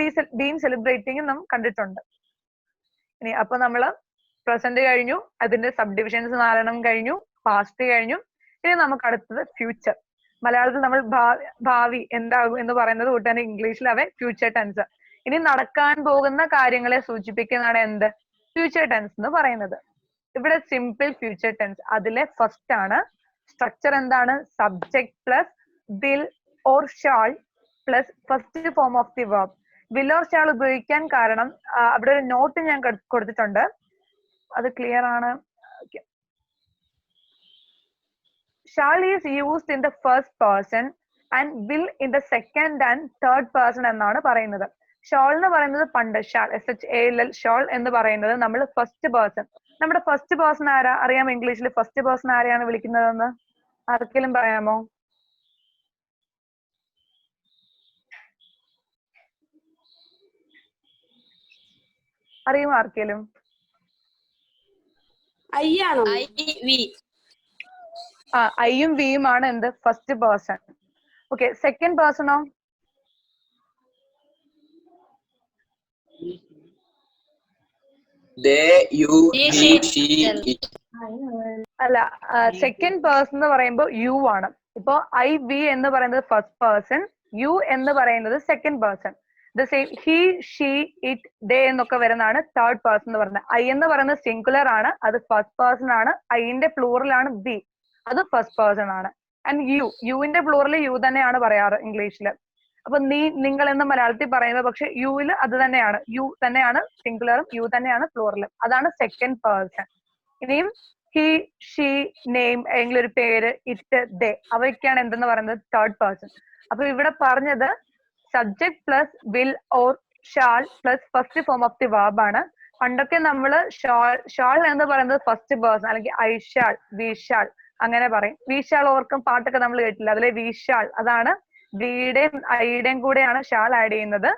ബീൻ സെലിബ്രേറ്റിംഗ് നാം കണ്ടിട്ടുണ്ട്. ഇനി അപ്പൊ നമ്മള് പ്രസന്റ് കഴിഞ്ഞു, അതിന്റെ സബ് ഡിവിഷൻസ് 4 കഴിഞ്ഞു, പാസ്റ്റ് കഴിഞ്ഞു. ഇനി നമുക്ക് അടുത്തത് ഫ്യൂച്ചർ. മലയാളത്തിൽ നമ്മൾ ഭാവി എന്താകും എന്ന് പറയുന്നത് കൂട്ടാൻ ഇംഗ്ലീഷിൽ അവ ഫ്യൂച്ചർ ടെൻസ്. ഇനി നടക്കാൻ പോകുന്ന കാര്യങ്ങളെ സൂചിപ്പിക്കുന്നതാണ് എന്ത്? ഫ്യൂച്ചർ ടെൻസ് എന്ന് പറയുന്നത്. ഇവിടെ സിമ്പിൾ ഫ്യൂച്ചർ ടെൻസ്, അതിലെ ഫസ്റ്റ് ആണ്. സ്ട്രക്ചർ എന്താണ്? Subject plus will or shall plus first form of the verb. Will or shawl ഉപയോഗിക്കാൻ കാരണം അവിടെ ഒരു നോട്ട് ഞാൻ കൊടുത്തിട്ടുണ്ട്, അത് ക്ലിയർ ആണ്. Shall is used in the first person and will in the second and third person എന്നാണ് പറയുന്നത്. ഷോൾ എന്ന് പറയുന്നത് പണ്ട് ഷാൾ SHAL ഷോൾ എന്ന് പറയുന്നത് നമ്മൾ ഫസ്റ്റ് പേഴ്സൺ. നമ്മുടെ ഫസ്റ്റ് പേഴ്സൺ ആരാ അറിയാമോ? ഇംഗ്ലീഷിൽ ഫസ്റ്റ് പേഴ്സൺ ആരെയാണ് വിളിക്കുന്നതെന്ന് ആർക്കെങ്കിലും പറയാമോ? അറിയുമോ ആർക്കെങ്കിലും? ഐയും വിയും ആണ് എന്ത്? First person. ഓക്കെ, സെക്കൻഡ് പേഴ്സണോ? അല്ല, സെക്കൻഡ് പേഴ്സൺ എന്ന് പറയുമ്പോൾ യു ആണ്. ഇപ്പൊ ഐ വി എന്ന് പറയുന്നത് ഫസ്റ്റ് പേഴ്സൺ, യു എന്ന് പറയുന്നത് second person. The same he she it ദേ എന്നൊക്കെ വരുന്നതാണ് തേർഡ് പേഴ്സൺ എന്ന് പറയുന്നത്. ഐ എന്ന് പറയുന്നത് സിംഗുലർ ആണ്, അത് ഫസ്റ്റ് പേഴ്സൺ ആണ്. ഐന്റെ പ്ലൂറൽ ആണ് വി, അത് ഫസ്റ്റ് പേഴ്സൺ ആണ്. ആൻഡ് യുവിന്റെ പ്ലൂറൽ യു തന്നെയാണ് പറയാറ് ഇംഗ്ലീഷിൽ. അപ്പൊ നീ നിങ്ങൾ എന്ന് മലയാളത്തിൽ പറയുന്നത് പക്ഷെ യുവിൽ അത് തന്നെയാണ്, യു തന്നെയാണ് സിംഗുലറും യു തന്നെയാണ് പ്ലൂറലും. അതാണ് സെക്കൻഡ് പേഴ്സൺ. ഇനിയും ഹി ഷീ നെയിം അല്ലെങ്കിൽ ഒരു പേര്, ഇറ്റ് ദേ, അവയ്ക്കാണ് എന്തെന്ന് പറയുന്നത്? Third person. അപ്പൊ ഇവിടെ പറഞ്ഞത് subject plus will or shall plus first form of the verb ആണ്. പണ്ടൊക്കെ നമ്മള് ഷാൾ എന്ന് പറയുന്നത് ഫസ്റ്റ് പേഴ്സൺ, അല്ലെങ്കിൽ ഐ ഷാൾ, വി ഷാൾ അങ്ങനെ പറയും. വി ഷാൾ ഓർക്കും പാട്ടൊക്കെ നമ്മൾ കേട്ടില്ല, അതിലെ വി ഷാൾ അതാണ് വിയുടെയും ഐയുടെയും കൂടെയാണ് ഷാൾ ആഡ് ചെയ്യുന്നത്.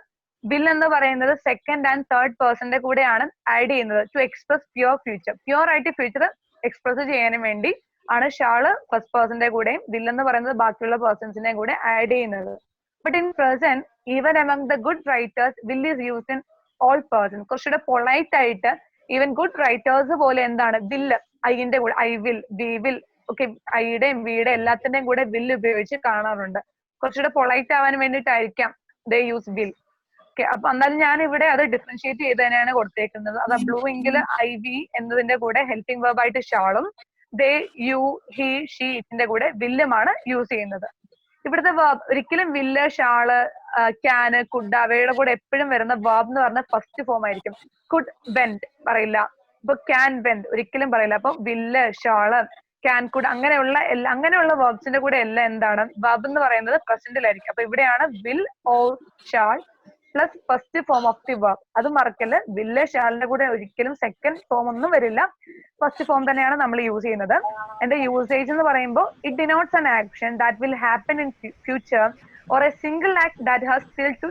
വിൽ എന്ന് പറയുന്നത് സെക്കൻഡ് ആൻഡ് തേർഡ് പേഴ്സന്റെ കൂടെയാണ് ആഡ് ചെയ്യുന്നത് to express pure future. Pure ആയിട്ട് ഫ്യൂച്ചർ എക്സ്പ്രസ് ചെയ്യാനും വേണ്ടി ആണ് ഷാള് ഫസ്റ്റ് പേഴ്സന്റെ കൂടെയും വിൽ എന്ന് പറയുന്നത് ബാക്കിയുള്ള പേഴ്സൺസിന്റെ കൂടെ ആഡ് ചെയ്യുന്നത്. But in present even among the good writers will is used in all person. കുറച്ചുകൂടെ പൊളൈറ്റ് ആയിട്ട് ഈവൻ ഗുഡ് റൈറ്റേഴ്സ് പോലെ എന്താണ് വില്ല് ഐന്റെ കൂടെ, I will, we will, okay, ഐയുടെയും വിയുടെ എല്ലാത്തിന്റെയും കൂടെ വില്ല് ഉപയോഗിച്ച് കാണാറുണ്ട്. കുറച്ചുകൂടെ പൊളൈറ്റ് ആവാൻ വേണ്ടിയിട്ടായിരിക്കാം ദേ യൂസ് വിൽ. ഓക്കെ, അപ്പൊ എന്നാലും ഞാൻ ഇവിടെ അത് ഡിഫറൻഷിയേറ്റ് ചെയ്ത് തന്നെയാണ് കൊടുത്തേക്കുന്നത്. അത് ബ്ലൂ എങ്കിൽ ഐ വി എന്നതിന്റെ കൂടെ ഹെൽപ്പിംഗ് വെർബ് ആയിട്ട് ഷാളും ദേ യു ഹി ഷീ ഇതിന്റെ കൂടെ വില്ലുമാണ് യൂസ് ചെയ്യുന്നത്. ഇവിടുത്തെ വേർബ് ഒരിക്കലും വില്ല്, ഷാള്, ക്യാന്, കുഡ് അവയുടെ കൂടെ എപ്പോഴും വരുന്ന വേർബ് എന്ന് പറഞ്ഞ ഫസ്റ്റ് ഫോം ആയിരിക്കും. കുഡ് വെന്റ് പറയില്ല, ഇപ്പൊ ക്യാൻ വെന്റ് ഒരിക്കലും പറയില്ല. അപ്പൊ വില്ല്, ഷാള്, ക്യാൻ, കുഡ് അങ്ങനെയുള്ള വേർബ്സിന്റെ കൂടെ എല്ലാം എന്താണ്? വെർബ് എന്ന് പറയുന്നത് പ്രസന്റിലായിരിക്കും. അപ്പൊ ഇവിടെയാണ് will or shall plus first form of the verb. അത് മറക്കല്, വില്ല് ഷാളിന്റെ കൂടെ ഒരിക്കലും സെക്കൻഡ് ഫോം ഒന്നും വരില്ല, ഫസ്റ്റ് ഫോം തന്നെയാണ് നമ്മൾ യൂസ് ചെയ്യുന്നത്. എന്റെ യൂസേജ് എന്ന് പറയുമ്പോൾ it denotes an action that will happen in future or a single act that has still to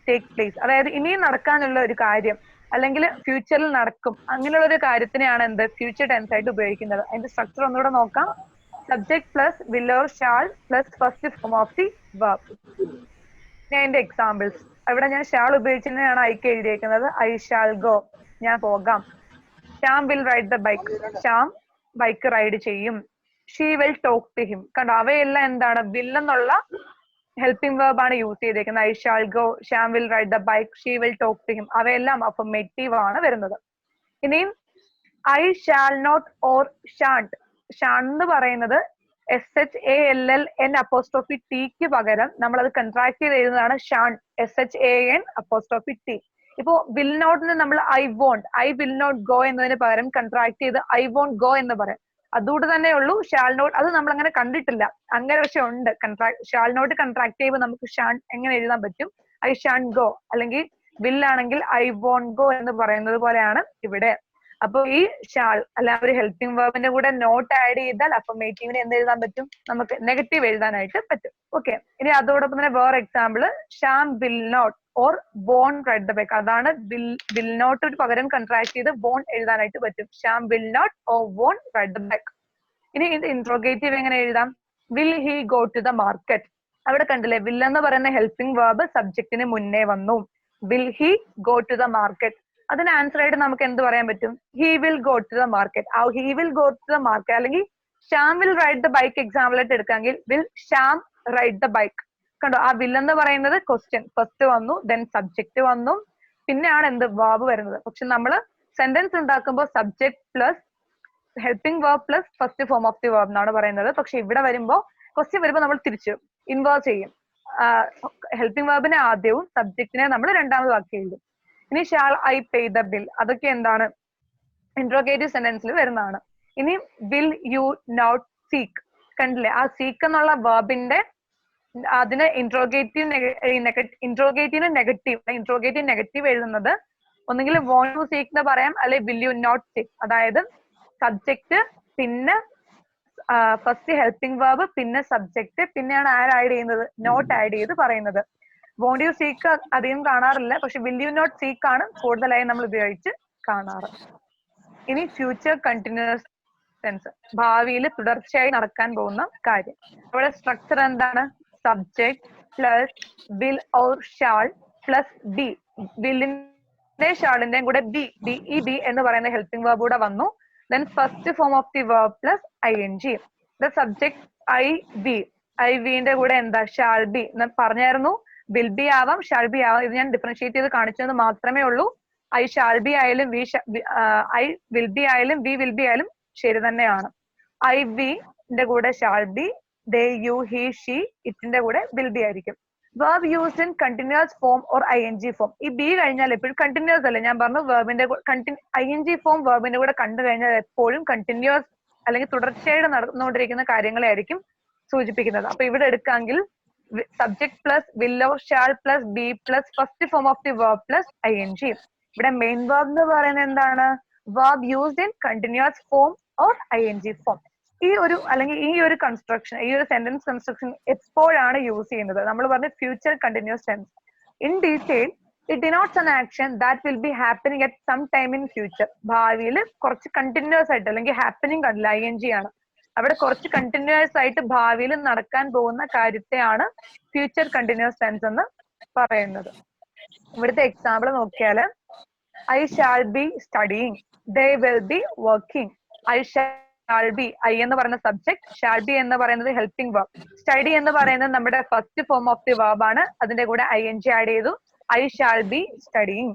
take place. അതായത് ഇനിയും നടക്കാനുള്ള ഒരു കാര്യം അല്ലെങ്കിൽ ഫ്യൂച്ചറിൽ നടക്കും അങ്ങനെയുള്ള ഒരു കാര്യത്തിനെയാണ് എന്ത് ഫ്യൂച്ചർ ടെൻസ് ആയിട്ട് ഉപയോഗിക്കുന്നത്. അതിന്റെ സ്ട്രക്ചർ ഒന്നുകൂടെ നോക്കാം. Subject plus will or shall plus first form of the verb. അതിന്റെ എക്സാമ്പിൾസ് ഇവിടെ ഞാൻ ഷാൾ ഉപയോഗിച്ചിട്ടാണ് ഐക്ക് എഴുതിയേക്കുന്നത്. ഐ ഷാൾ ഗോ, ഞാൻ പോകാം. Shyam will ride the bike, Shyam bike ride ചെയ്യും. She will talk to him. കണ്ടോ, അവയെല്ലാം എന്താണ്? വിൽ എന്നുള്ള ഹെൽപ്പിംഗ് വെർബ് ആണ് യൂസ് ചെയ്തേക്കുന്നത്. I shall go, Shyam will ride the bike, she will talk to him, അവയെല്ലാം അഫർമേറ്റീവ് ആണ് വരുന്നത്. ഇനിയും I shall not or shan't. Shan't എന്ന് പറയുന്നത് SHALLN''T പകരം നമ്മൾ അത് കൺട്രാക്ട് ചെയ്ത് എഴുതുന്നതാണ് ഷാൺ, SHAN''T. ഇപ്പോ വിൽ നോട്ടിന് നമ്മൾ ഐ വിൽ നോട്ട് ഗോ എന്നതിന് പകരം കൺട്രാക്ട് ചെയ്ത് ഐ വോണ്ട് ഗോ എന്ന് പറയാം. അതുകൊണ്ട് തന്നെ ഉള്ളൂ ഷാൾ നോട്ട്. അത് നമ്മൾ അങ്ങനെ കണ്ടിട്ടില്ല, അങ്ങനെ പക്ഷെ ഉണ്ട്. ഷാൾ നോട്ട് കൺട്രാക്ട് ചെയ്യുമ്പോൾ നമുക്ക് ഷാൺ എങ്ങനെ എഴുതാൻ പറ്റും? ഐ ഷാൻ ഗോ അല്ലെങ്കിൽ വിൽ ആണെങ്കിൽ ഐ വോണ്ട് ഗോ എന്ന് പറയുന്നത് പോലെയാണ് ഇവിടെ. അപ്പൊ ഈ ഷാൾ അല്ല ഒരു ഹെൽപ്പിംഗ് വേർബിന്റെ കൂടെ നോട്ട് ആഡ് ചെയ്താൽ അഫർമേറ്റീവിന് എന്ത് എഴുതാൻ പറ്റും? നമുക്ക് നെഗറ്റീവ് എഴുതാനായിട്ട് പറ്റും. ഓക്കെ, ഇനി അതോടൊപ്പം തന്നെ വേറെ example, Shyam will not or won't ride the bike. അതാണ് വിൽ നോട്ട് പകരം കൺട്രാക്ട് ചെയ്ത് വോൺ എഴുതാനായിട്ട് പറ്റും. Shyam will not or won't ride the bike. ഇനി ഇത് ഇൻട്രോഗേറ്റീവ് എങ്ങനെ എഴുതാം? Will he go to the market. അവിടെ കണ്ടില്ലേ, വിൽ എന്ന് പറയുന്ന ഹെൽപ്പിംഗ് വേർബ് സബ്ജക്റ്റിന് മുന്നേ വന്നു. Will he go to the market. അതിന് ആൻസർ ആയിട്ട് നമുക്ക് എന്ത് പറയാൻ പറ്റും? He will go to the market. ആ he will go to the market അല്ലെങ്കിൽ Shyam will ride the bike example ആയിട്ട് എടുക്കാമെങ്കിൽ will Shyam ride the bike. കണ്ടോ, ആ വിൽ എന്ന് പറയുന്നത് ക്വസ്റ്റ്യൻ ഫസ്റ്റ് വന്നു, ദെൻ സബ്ജക്ട് വന്നു, പിന്നെയാണ് എന്ത് വേർബ് വരുന്നത്. പക്ഷെ നമ്മൾ സെന്റൻസ് ഉണ്ടാക്കുമ്പോൾ subject plus helping verb plus first form of the verb എന്നാണ് പറയുന്നത്. പക്ഷെ ഇവിടെ വരുമ്പോൾ ക്വസ്റ്റ്യൻ വരുമ്പോൾ നമ്മൾ തിരിച്ചു ഇൻവേഴ്സ് ചെയ്യും. ഹെൽപ്പിംഗ് വേർബിനെ ആദ്യവും സബ്ജക്റ്റിനെ നമ്മൾ രണ്ടാമത് ആക്കി എഴുതും. ഇനി shawl I pay the bill, അതൊക്കെ എന്താണ്? ഇൻട്രോഗേറ്റീവ് സെന്റൻസിൽ വരുന്നതാണ്. ഇനി വിൽ യു നോട്ട് സീക്ക്. കണ്ടില്ലേ, ആ സീക്ക് എന്നുള്ള വേർബിന്റെ അതിന് ഇൻട്രോഗേറ്റീവ് നെഗറ്റീവ് എഴുതുന്നത് ഒന്നെങ്കിൽ വോണ്ട് ടു സീക്ക് എന്ന് പറയാം, അല്ലെ വിൽ യു നോട്ട് സീക്ക്. അതായത് സബ്ജക്ട് പിന്നെ ഫസ്റ്റ് ഹെൽപ്പിംഗ് വേർബ് പിന്നെ സബ്ജക്ട് പിന്നെയാണ് ആഡ് ആഡ് ചെയ്യുന്നത്? നോട്ട് ആഡ് ചെയ്ത് പറയുന്നത്. വോണ്ട് യു സീക്ക് അധികം കാണാറില്ല, പക്ഷെ വിൽ യു നോട്ട് സീക്ക് ആണ് കൂടുതലായി നമ്മൾ ഉപയോഗിച്ച് കാണാറ്. ഇനി ഫ്യൂച്ചർ കണ്ടിന്യൂസ് ടെൻസ്, ഭാവിയിൽ തുടർച്ചയായി നടക്കാൻ പോകുന്ന കാര്യം. അവിടെ സ്ട്രക്ചർ എന്താണ്? Subject plus will or shall plus be. വില്ലിന്റെ ഷാളിന്റെയും കൂടെ ബി ബി എന്ന് പറയുന്ന ഹെൽപ്പിംഗ് വേർബ് കൂടെ വന്നു. Then first form of the verb plus ing. The subject I be. I be ന്റെ കൂടെ എന്താ? shall be. ഞാൻ പറഞ്ഞായിരുന്നു will be ആവാം shall be ആവാം. ഇത് ഞാൻ ഡിഫറൻഷിയേറ്റ് ചെയ്ത് കാണിച്ചത് മാത്രമേ ഉള്ളൂ. I shall be ആയാലും I will be ആയാലും we will be ആയാലും ശരി തന്നെയാണ്. I be ന്റെ കൂടെ shall be, they, you, he, she, ന്റെ കൂടെ will be ആയിരിക്കും. verb used in continuous form or ing form. ഈ ബി കഴിഞ്ഞാൽ എപ്പോഴും കണ്ടിന്യൂസ് അല്ലേ? ഞാൻ പറഞ്ഞു വെർബിന്റെ ing ഫോം വെർബിന്റെ കൂടെ കണ്ടു കഴിഞ്ഞാൽ എപ്പോഴും കണ്ടിന്യൂസ് അല്ലെങ്കിൽ തുടർച്ചയായിട്ട് നടന്നുകൊണ്ടിരിക്കുന്ന കാര്യങ്ങളെ ആയിരിക്കും സൂചിപ്പിക്കുന്നത്. അപ്പൊ ഇവിടെ എടുക്കാമെങ്കിൽ subject plus will or shall plus be plus first form of the verb plus ing. ഇവിടെ മെയിൻ വെർബ് എന്ന് പറയുന്നത് എന്താണ്? verb used in continuous form or ing form. ഈ ഒരു കൺസ്ട്രക്ഷൻ, ഈ ഒരു സെന്റൻസ് കൺസ്ട്രക്ഷൻ എപ്പോഴാണ് യൂസ് ചെയ്യുന്നത്? നമ്മൾ പറഞ്ഞ future continuous tense. In detail it denotes an action that will be happening at some time in future. ഭാവിയിൽ കുറച്ച് കണ്ടിന്യൂസ് ആയിട്ട് അല്ലെങ്കിൽ ഹാപ്പനിങ് കണ്ടില്ല, ing ആണ്. അവിടെ കുറച്ച് കണ്ടിന്യൂസ് ആയിട്ട് ഭാവിയിൽ നടക്കാൻ പോകുന്ന കാര്യത്തെയാണ് ഫ്യൂച്ചർ കണ്ടിന്യൂസ് ടെൻസ് എന്ന് പറയുന്നത്. ഇവിടുത്തെ എക്സാമ്പിൾ നോക്കിയാൽ I shall be studying, they will be working. I shall B, I എന്ന് പറയുന്ന സബ്ജക്ട്, ഷാൾ ബി എന്ന് പറയുന്നത് ഹെൽപ്പിംഗ് വേർബ്, സ്റ്റഡി എന്ന് പറയുന്നത് നമ്മുടെ first form of the verb ആണ്. അതിന്റെ കൂടെ ing ആഡ് ചെയ്തു. I shall be studying,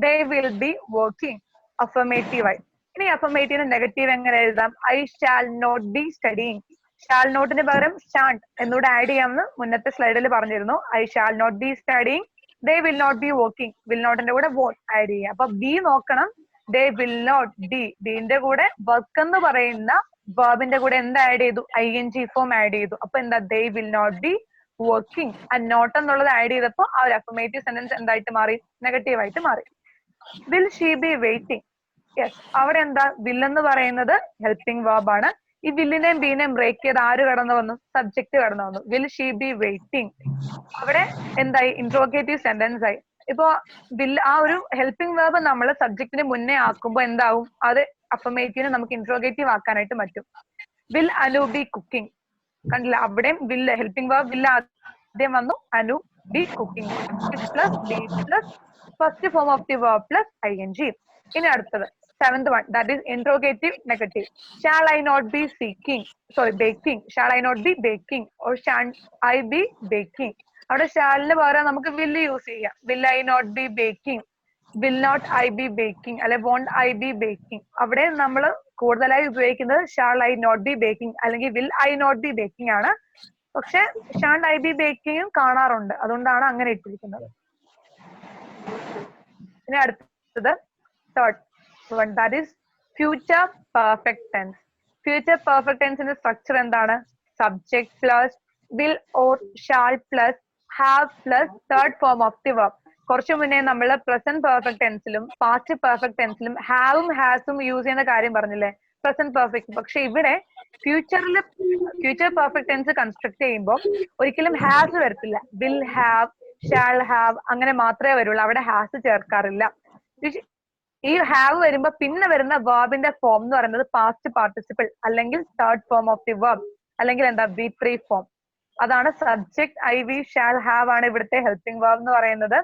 they will be working. Affirmative ആയി. ഇനി അഫർമേറ്റീവിന് നെഗറ്റീവ് എങ്ങനെ എഴുതാം? I shall not be studying. Shall നോട്ടിന് പകരം ഷാണ്ട് എന്നൂടെ ആഡ് ചെയ്യാമെന്ന് മുന്നത്തെ സ്ലൈഡിൽ പറഞ്ഞിരുന്നു. I shall not be studying, they will not be working. Will നോട്ടിന്റെ കൂടെ വോട്ട് ആഡ് ചെയ്യാം. അപ്പൊ ബി നോക്കണം. they will not be. ബിന്റെ കൂടെ വർക്ക് എന്ന് പറയുന്ന വെർബിന്റെ കൂടെ എന്ത് ആഡ് ചെയ്തു? ing ഫോം ആഡ് ചെയ്തു. അപ്പൊ എന്താ? they will not be working. and not എന്നുള്ളത് ആഡ് ചെയ്തപ്പോ ആ ഒരു അഫർമേറ്റീവ് സെന്റൻസ് എന്തായിട്ട് മാറി? നെഗറ്റീവ് ആയിട്ട് മാറി. will she be waiting? Yes, അവിടെ എന്താ? will എന്ന് പറയുന്നത് ഹെൽപ്പിംഗ് വെർബ് ആണ്. ഈ വില്ലിനെയും ബീനെയും ബ്രേക്ക് ചെയ്ത് ആര് കടന്നു വന്നു? സബ്ജക്ട് കടന്നു വന്നു. will she be waiting? അവിടെ എന്തായി? ഇൻട്രോഗേറ്റീവ് സെന്റൻസ് ആയി. ഇപ്പോ ആ ഒരു ഹെൽപ്പിംഗ് വേർബ് നമ്മൾ സബ്ജക്റ്റിന് മുന്നേ ആക്കുമ്പോൾ എന്താവും? അത് അഫർമേറ്റീവിനെ നമുക്ക് ഇൻട്രോഗേറ്റീവ് ആക്കാനായിട്ട് പറ്റും. Will Anu be cooking. കണ്ടില്ല, അവിടെയും വില്ല് ഹെൽപ്പിംഗ് വേർബ് വില്ല് ആദ്യം വന്നു. Anu be cooking plus be plus first form of the verb plus ing. ഇനി അടുത്തത് 7th one, that is interrogative negative. Shall I not be baking? Shall I not be baking or shall I be baking? അവിടെ ഷാലിന് പകരം നമുക്ക് will use ചെയ്യാം. Will I not be baking, will not I be baking, അല്ലെ won't I be baking. അവിടെ നമ്മൾ കൂടുതലായി ഉപയോഗിക്കുന്നത് shall I not be baking അല്ലെങ്കിൽ will I not be baking ആണ്. പക്ഷെ ഷാൾ ഐ ബി ബേക്കിംഗും കാണാറുണ്ട്, അതുകൊണ്ടാണ് അങ്ങനെ ഇട്ടിരിക്കുന്നത്. ഇനി അടുത്തത് third one, that is future perfect tense. Future perfect tense structure എന്താണ്? Subject plus will or shall plus have plus third form of the verb. കുറച്ചു മുന്നേ നമ്മൾ പ്രസന്റ് പെർഫെക്റ്റ് ടെൻസിലും പാസ്റ്റ് പെർഫെക്റ്റ് ടെൻസിലും ഹാവും ഹാസും യൂസ് ചെയ്യുന്ന കാര്യം പറഞ്ഞില്ലേ, പ്രസന്റ് പെർഫെക്റ്റ്. പക്ഷെ ഇവിടെ ഫ്യൂച്ചറിൽ ഫ്യൂച്ചർ പെർഫെക്റ്റ് ടെൻസ് കൺസ്ട്രക്ട് ചെയ്യുമ്പോൾ ഒരിക്കലും ഹാസ് വരത്തില്ല. വിൽ ഹാവ്, ഷാൾ ഹാവ് അങ്ങനെ മാത്രമേ വരുള്ളൂ, അവിടെ ഹാസ് ചേർക്കാറില്ല. ഈ ഹാവ് വരുമ്പോ പിന്നെ വരുന്ന വേർബിന്റെ ഫോം എന്ന് പറയുന്നത് പാസ്റ്റ് പാർട്ടിസിപ്പിൾ അല്ലെങ്കിൽ third form of the verb, അല്ലെങ്കിൽ എന്താ V3 ഫോം. അതാണ് subject I V shall have ആണ് ഇവിടുത്തെ ഹെൽപ്പിംഗ് വേർബ് എന്ന് പറയുന്നത്.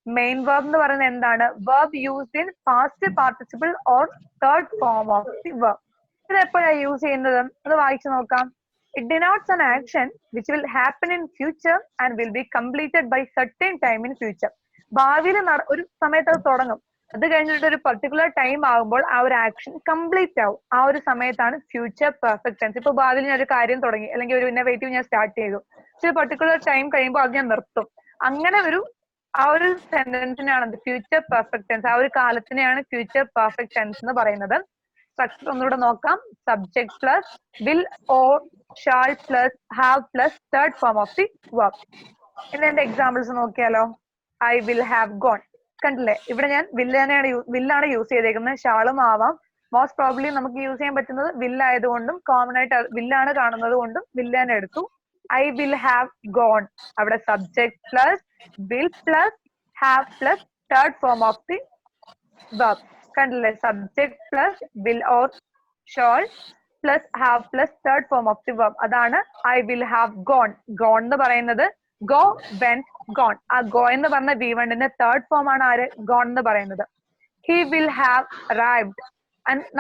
മെയിൻ വേർബ് എന്ന് പറയുന്നത് എന്താണ്? Verb used in past participle or third form of the verb. ഇത് എപ്പോഴാണ് യൂസ് ചെയ്യുന്നത്? അത് വായിച്ചു നോക്കാം. It denotes an action which will happen in future and will be completed by certain time in future. ഭാവിയിൽ ഒരു സമയത്ത് അത് തുടങ്ങും, അത് കഴിഞ്ഞിട്ട് ഒരു പർട്ടിക്കുലർ ടൈം ആകുമ്പോൾ ആ ഒരു ആക്ഷൻ കംപ്ലീറ്റ് ആവും. ആ ഒരു സമയത്താണ് ഫ്യൂച്ചർ പെർഫെക്റ്റ് ടെൻസ്. ഇപ്പൊ ഭാവിയിൽ ഞാൻ ഒരു കാര്യം തുടങ്ങി, അല്ലെങ്കിൽ ഒരു ഇന്നോവേറ്റീവ് ഞാൻ സ്റ്റാർട്ട് ചെയ്തു, പക്ഷെ ഒരു പർട്ടിക്കുലർ ടൈം കഴിയുമ്പോൾ അത് ഞാൻ നിർത്തും. അങ്ങനെ ആ ഒരു സെന്റൻസിനാണ് ഫ്യൂച്ചർ പെർഫെക്റ്റ് ടെൻസ്. ആ ഒരു കാലത്തിനെയാണ് ഫ്യൂച്ചർ പെർഫെക്റ്റ് ടെൻസ് എന്ന് പറയുന്നത്. സ്ട്രക്ചർ ഒന്നുകൂടെ നോക്കാം. Subject plus will or shall plus have plus third form of the verb. ഇനി എന്റെ എക്സാമ്പിൾസ് നോക്കിയാലോ. I will have gone. കണ്ടില്ലേ, ഇവിടെ ഞാൻ വില്ലാണ് യൂസ് ചെയ്തേക്കുന്നത്. ഷാളും ആവാം. മോസ്റ്റ് പ്രോബ്ലി നമുക്ക് യൂസ് ചെയ്യാൻ പറ്റുന്നത് വില്ലായതുകൊണ്ടും കോമൺ ആയിട്ട് വില്ലാണ് കാണുന്നത് കൊണ്ടും വില്ലാണ് എടുത്തു. ഐ വിൽ ഹാവ് ഗോൺ, അവിടെ subject plus will plus have plus third form of the verb. കണ്ടില്ലേ, subject plus will or shall plus have plus third form of the verb. അതാണ് I will have gone. Gone എന്ന് പറയുന്നത് go, went, gone. ആ go എന്ന് പറഞ്ഞ V1ന്റെ third form ആണ് ആര്? Gone എന്ന് പറയുന്നത്. He will have arrived.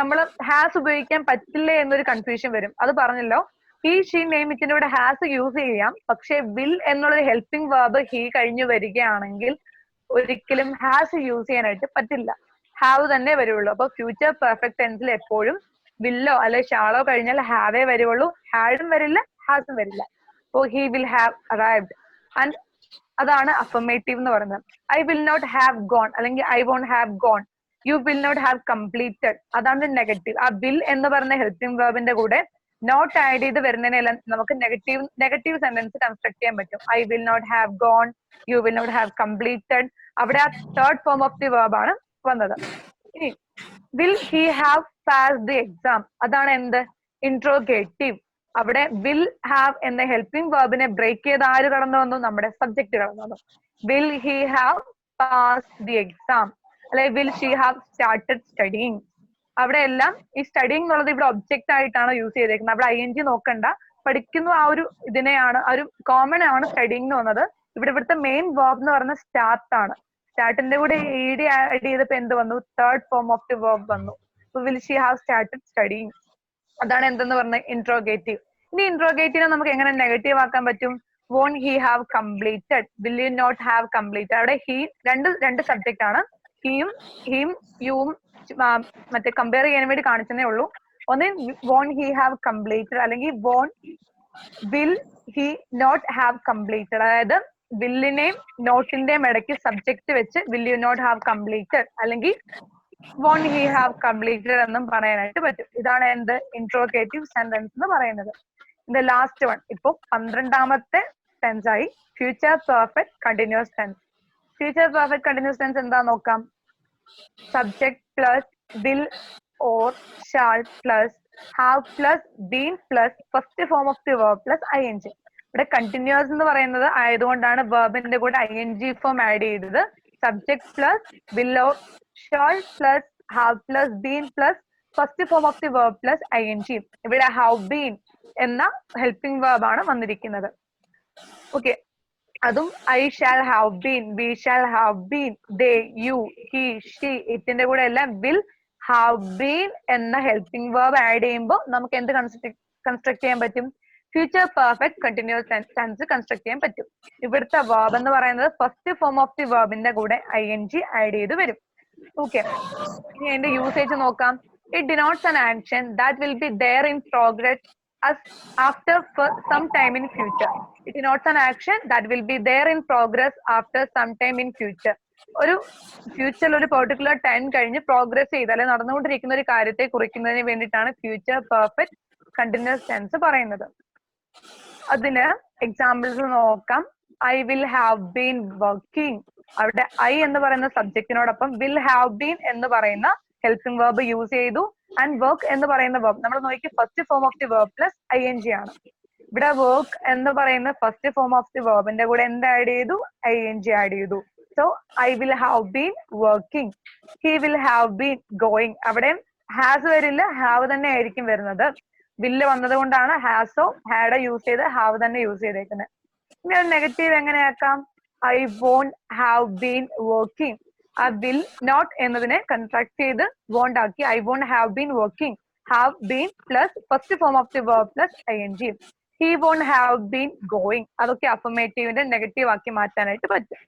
നമ്മൾ ഹാസ് ഉപയോഗിക്കാൻ പറ്റില്ലേ എന്നൊരു കൺഫ്യൂഷൻ വരും, അത് പറഞ്ഞല്ലോ. ഹി, ഷീ, നെയിം ഇറ്റിന്റെ കൂടെ ഹാസ് യൂസ് ചെയ്യാം. പക്ഷെ വിൽ എന്നുള്ളൊരു ഹെൽപ്പിംഗ് വേർബ് ഹി കഴിഞ്ഞു വരികയാണെങ്കിൽ ഒരിക്കലും ഹാസ് യൂസ് ചെയ്യാനായിട്ട് പറ്റില്ല, ഹാവ് തന്നെ വരുള്ളൂ. അപ്പൊ ഫ്യൂച്ചർ പെർഫെക്റ്റ് ടെൻസിൽ എപ്പോഴും വില്ലോ അല്ലെ ഷാളോ കഴിഞ്ഞാൽ ഹാവേ വരുള്ളൂ, ഹാഡും വരില്ല, ഹാസും വരില്ല. അപ്പോ he will have arrived. And അതാണ് അഫർമേറ്റീവ് എന്ന് പറയുന്നത്. I will not have gone അല്ലെങ്കിൽ I won't have gone. You will not have completed, അതാണ് നെഗറ്റീവ്. ആ വിൽ എന്ന് പറഞ്ഞ ഹെൽപ്പിംഗ് വേർബിന്റെ കൂടെ നോട്ട് ആഡ് ചെയ്ത് വരുന്നതിനെല്ലാം നമുക്ക് നെഗറ്റീവ് സെന്റൻസ് കൺസ്ട്രക്ട് ചെയ്യാൻ പറ്റും. I will not have gone, you will not have completed. അവിടെ ആ third form of the verb ആണ് വന്നത്. ഇനി will he have pass the exam, അതാണ് എന്ത്? ഇൻട്രോഗേറ്റീവ്. അവിടെ വിൽ ഹാവ് എന്ന ഹെൽപ്പിംഗ് വേർബിനെ ബ്രേക്ക് ചെയ്ത് ആര് കടന്നു വന്നു? നമ്മുടെ സബ്ജക്ട് കടന്നു വന്നു. Will he have pass the exam, അല്ലെ will she have started studying. അവിടെ എല്ലാം ഈ സ്റ്റഡിങ് എന്നുള്ളത് ഇവിടെ ഒബ്ജക്റ്റ് ആയിട്ടാണ് യൂസ് ചെയ്തേക്കുന്നത്. അവിടെ ING നോക്കണ്ട, പഠിക്കുന്നു ആ ഒരു ഇതിനെയാണ്, ആ ഒരു കോമൺ ആണ് സ്റ്റഡിങ് എന്ന് വന്നത്. ഇവിടുത്തെ മെയിൻ വേർബ് എന്ന് പറയുന്നത് സ്റ്റാർട്ട് ആണ്. സ്റ്റാർട്ടിന്റെ കൂടെ ED ആഡ് ചെയ്തപ്പോ എന്ത് വന്നു? Third form of the verb വന്നു. Will she have started studying. അതാണ് എന്തെന്ന് പറഞ്ഞത്? ഇൻട്രോഗേറ്റീവ്. ഇനി ഇൻട്രോഗേറ്റീവിനെ നമുക്ക് എങ്ങനെ നെഗറ്റീവ് ആക്കാൻ പറ്റും? Won't he have completed, will you not have completed. അവിടെ ഹി രണ്ട് സബ്ജക്റ്റ് ആണ്. ഹിയും യുവും മറ്റേ കമ്പയർ ചെയ്യാൻ വേണ്ടി കാണിച്ചതേ ഉള്ളൂ. ഒന്ന് വോണ്ട് ഹി ഹാവ് കംപ്ലീറ്റഡ് അല്ലെങ്കിൽ will he not have completed. അതായത് വില്ലിനെയും നോട്ടിന്റെയും ഇടയ്ക്ക് സബ്ജക്ട് വെച്ച് will you not have completed അല്ലെങ്കിൽ വോണ്ട് ഹി ഹാവ് കംപ്ലീറ്റഡ് എന്നും പറയാനായിട്ട് പറ്റും. ഇതാണ് എന്ത്? ഇൻട്രോഗേറ്റീവ് സെന്റൻസ് എന്ന് പറയുന്നത്. ഇതിന്റെ ലാസ്റ്റ് വൺ ഇപ്പൊ 12ാമത്തെ ടെൻസ് ആയി, future perfect continuous tense. Future perfect continuous tense എന്താ നോക്കാം. Subject plus will or shall plus have plus been plus first form of the verb plus ING. ഇവിടെ കണ്ടിന്യൂസ് എന്ന് പറയുന്നത് ആയതുകൊണ്ടാണ് വെർബിന്റെ കൂടെ ING ഫോം ആഡ് ചെയ്തത്. Subject plus will or shall plus have plus been plus first form of the verb plus ING. ഇവിടെ have been എന്ന helping verb ആണ് വന്നിരിക്കുന്നത്. ഓക്കെ, അതും I shall have been, we shall have been, they, you, he, she, ഇറ്റിന്റെ കൂടെ എല്ലാം will have been എന്ന helping verb add ചെയ്യുമ്പോൾ നമുക്ക് എന്ത് കൺസ്ട്രക്ട് ചെയ്യാൻ പറ്റും? Future perfect continuous tense construct ചെയ്യാൻ പറ്റും. ഇവിടുത്തെ വേർബ് എന്ന് പറയുന്നത് ഫസ്റ്റ് ഫോം ഓഫ് ദി വേർബിന്റെ കൂടെ ING ആഡ് ചെയ്ത് വരും. ഓക്കെ, ഇനി അതിന്റെ യൂസേജ് നോക്കാം. It denotes an action that will be there in progress as after some time in future. It denotes an action that will be there in progress after some time in future. ഒരു ഫ്യൂച്ചറിൽ ഒരു particular time കഴിഞ്ഞ് progress ചെയ്ത് അല്ലെ നടന്നുകൊണ്ടിരിക്കുന്ന ഒരു കാര്യത്തെ കുറിക്കുന്നതിന് വേണ്ടിയിട്ടാണ് ഫ്യൂച്ചർ പെർഫെക്റ്റ് കണ്ടിന്യൂസ് ടെൻസ് പറയുന്നത്. അതിന് എക്സാമ്പിൾസ് നോക്കാം. I will have been working, അവിടെ ഐ എന്ന് പറയുന്ന സബ്ജക്റ്റിനോടൊപ്പം വിൽ ഹാവ് ബീൻ എന്ന് പറയുന്ന ഹെൽപ്പിംഗ് വേർബ് യൂസ് ചെയ്തു. ആൻഡ് വർക്ക് എന്ന് പറയുന്ന വേർബ് നമ്മൾ നോക്കി first form of the verb plus ING ആണ്. ഇവിടെ വർക്ക് എന്ന് പറയുന്ന ഫസ്റ്റ് ഫോം ഓഫ് ദി വേർബിന്റെ കൂടെ എന്ത് ആഡ് ചെയ്തു? ING ആഡ് ചെയ്തു. So I will have been working, he will have been going. അവിടെ ഹാസ് വരില്ല, ഹാവ് തന്നെ ആയിരിക്കും വരുന്നത്. വില്ല് വന്നത് കൊണ്ടാണ് ഹാസോ ഹാഡോ യൂസ് ചെയ്ത് ഹാവ് തന്നെ യൂസ് ചെയ്തേക്കുന്നത്. ഇനി ഒരു നെഗറ്റീവ് എങ്ങനെയാക്കാം? I won't have been working. ആ വിൽ നോട്ട് എന്നതിനെ കൺട്രാക്ട് ചെയ്ത് വോണ്ട് ആക്കി. I won't have been working. Have been plus first form of the verb plus ING. He won't have been going. അതൊക്കെ അഫർമേറ്റീവിന്റെ നെഗറ്റീവ് ആക്കി മാറ്റാനായിട്ട് പറ്റും.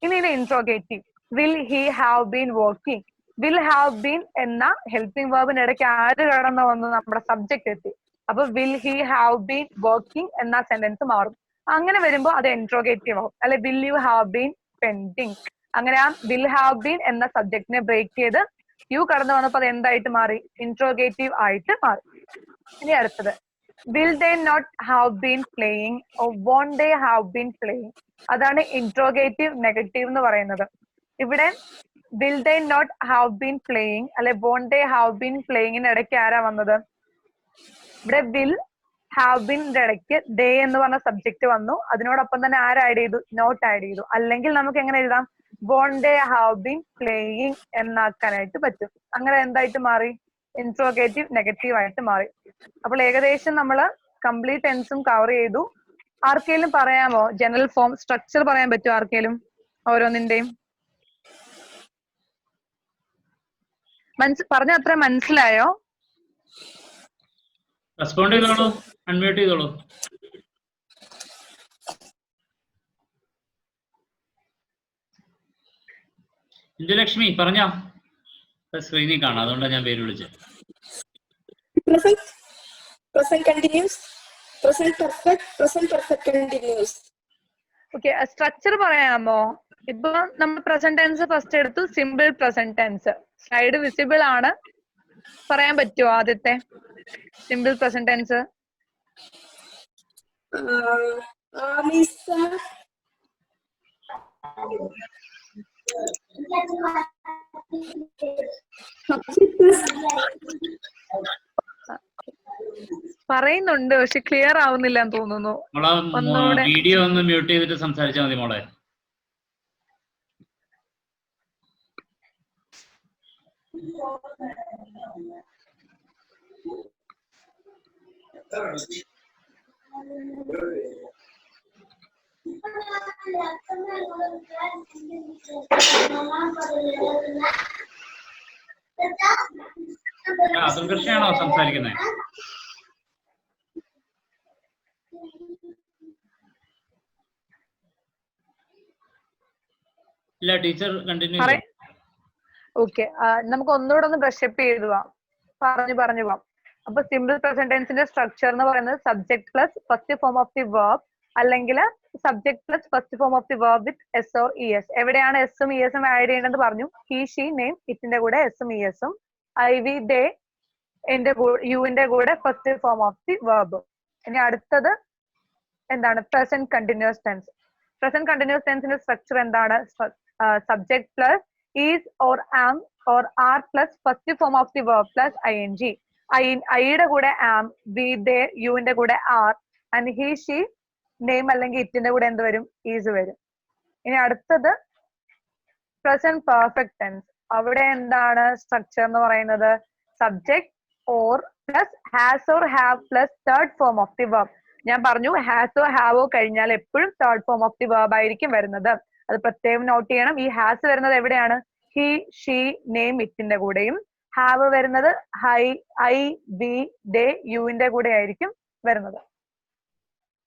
ഇനി ഇത് interrogative. Will he have been working. Will have been എന്ന helping വേർബിന് ഇടയ്ക്ക് ആര് കടന്നു വന്നു? നമ്മുടെ സബ്ജക്ട് എത്തി. അപ്പൊ will he have been working എന്ന സെന്റൻസ് മാറും. അങ്ങനെ വരുമ്പോൾ അത് ഇൻട്രോഗേറ്റീവ് ആവും. അല്ലെ will you have been spending. അങ്ങനെ ആ വിൽ ഹാവ് ബീൻ എന്ന സബ്ജക്റ്റിനെ ബ്രേക്ക് ചെയ്ത് യു കടന്നു വന്നപ്പോൾ അത് എന്തായിട്ട് മാറി? ഇൻട്രോഗേറ്റീവ് ആയിട്ട് മാറി. ഇനി അടുത്തത് will they not have been playing or won't they have been playing. അതാണ് ഇൻട്രോഗേറ്റീവ് നെഗറ്റീവ് എന്ന് പറയുന്നത്. ഇവിടെ will they not have been playing അല്ലെ വോണ്ട് ദേ ഹാവ് ബീൻ പ്ലേയിങ്ങിന് ഇടയ്ക്ക് ആരാ വന്നത്? ഇവിടെ വിൽ ഹാവ് ബീനിന്റെ ഇടയ്ക്ക് ദേ എന്ന് പറഞ്ഞ സബ്ജക്ട് വന്നു. അതിനോടൊപ്പം തന്നെ ആര് ആഡ് ചെയ്തു? നോട്ട് ആഡ് ചെയ്തു. അല്ലെങ്കിൽ നമുക്ക് എങ്ങനെ എഴുതാം? Won't they have been playing എന്നാക്കാനായിട്ട് പറ്റും. അങ്ങനെ എന്തായിട്ട് മാറി? ഇൻട്രോഗേറ്റീവ് നെഗറ്റീവ് ആയിട്ട് മാറി. അപ്പോൾ ഏകദേശം നമ്മൾ കംപ്ലീറ്റ് ടെൻസും കവർ ചെയ്തു. ആർക്കെങ്കിലും പറയാമോ ജനറൽ ഫോം സ്ട്രക്ചർ പറയാൻ പറ്റുമോ ആർക്കെങ്കിലും ഓരോന്നിന്റെയും? പറഞ്ഞ അത്ര മനസ്സിലായോ? റെസ്പോണ്ട് ചെയ്തോളൂ, അൺമ്യൂട്ട് ചെയ്തോളൂ. ഇന്ദുലക്ഷ്മി പറഞ്ഞോ. സ്ക്രീനിൽ കാണാം, അതുകൊണ്ടാണ് ഞാൻ പേര് വിളിച്ചത്. Present continuous, present perfect, present perfect continuous. Okay, structure പറയാമോ? ഇപ്പൊ നമ്മൾ പ്രസന്റ് ടെൻസ് ഫസ്റ്റ് എടുത്തു, simple present tense. Slide visible ആണ്, പറയാൻ പറ്റുമോ ആദ്യത്തെ സിമ്പിൾ പ്രസന്റ് ടെൻസ്? പറയുന്നുണ്ട്, പക്ഷെ ക്ലിയർ ആവുന്നില്ല എന്ന് തോന്നുന്നു. വീഡിയോ ഒന്ന് മ്യൂട്ട് ചെയ്തിട്ട് സംസാരിച്ചാൽ മതി മോളെ. അതുൽ കൃഷ്ണയാണോ സംസാരിക്കുന്നത്? ഇല്ല, ടീച്ചർ കണ്ടിന്യൂ ചെയ്തു. ഓക്കെ, നമുക്ക് ഒന്നുകൂടെ ഒന്ന് ബ്രഷപ്പ് ചെയ്തു പോവാം, പറഞ്ഞു പോവാം. അപ്പൊ സിമ്പിൾ പ്രസന്റ് ടെൻസിന്റെ സ്ട്രക്ചർ എന്ന് പറയുന്നത് subject plus first form of the verb, അല്ലെങ്കിൽ subject plus first form of the verb with S or E S. എവിടെയാണ് എസും ഇ എസും ആഡ് ചെയ്യേണ്ടത് പറഞ്ഞു? ഹി, ഷീ, നെയിം, ഇറ്റിന്റെ കൂടെ എസും ഇ എസും, ഐ, വി, ദേ യുവിന്റെ കൂടെ first form of the verb. ഇനി അടുത്തത് എന്താണ്? Present continuous tense. Present continuous ടെൻസിന്റെ സ്ട്രക്ചർ എന്താണ്? Subject plus is or am or are plus first form of the verb plus ING. ഐയുടെ കൂടെ ആം, വി, ദേ, യുവിന്റെ കൂടെ are, and he, she, name അല്ലെങ്കിൽ ഇറ്റിന്റെ കൂടെ എന്ത് വരും? ഈസ് വരും. ഇനി അടുത്തത് പ്രസന്റ് പെർഫെക്റ്റ് ടെൻസ്. അവിടെ എന്താണ് സ്ട്രക്ചർ എന്ന് പറയുന്നത്? Subject or plus has or have plus third form of the verb. ഞാൻ പറഞ്ഞു ഹാസോ ഹാവോ കഴിഞ്ഞാൽ എപ്പോഴും third form of the verb ആയിരിക്കും വരുന്നത്. അത് പ്രത്യേകം നോട്ട് ചെയ്യണം. ഈ ഹാസ് വരുന്നത് എവിടെയാണ്? ഹി, ഷീ, നെയിം, ഇറ്റിന്റെ കൂടെയും, ഹാവ് വരുന്നത് ഐ, വി, ദേ, യുവിന്റെ കൂടെ ആയിരിക്കും വരുന്നത്.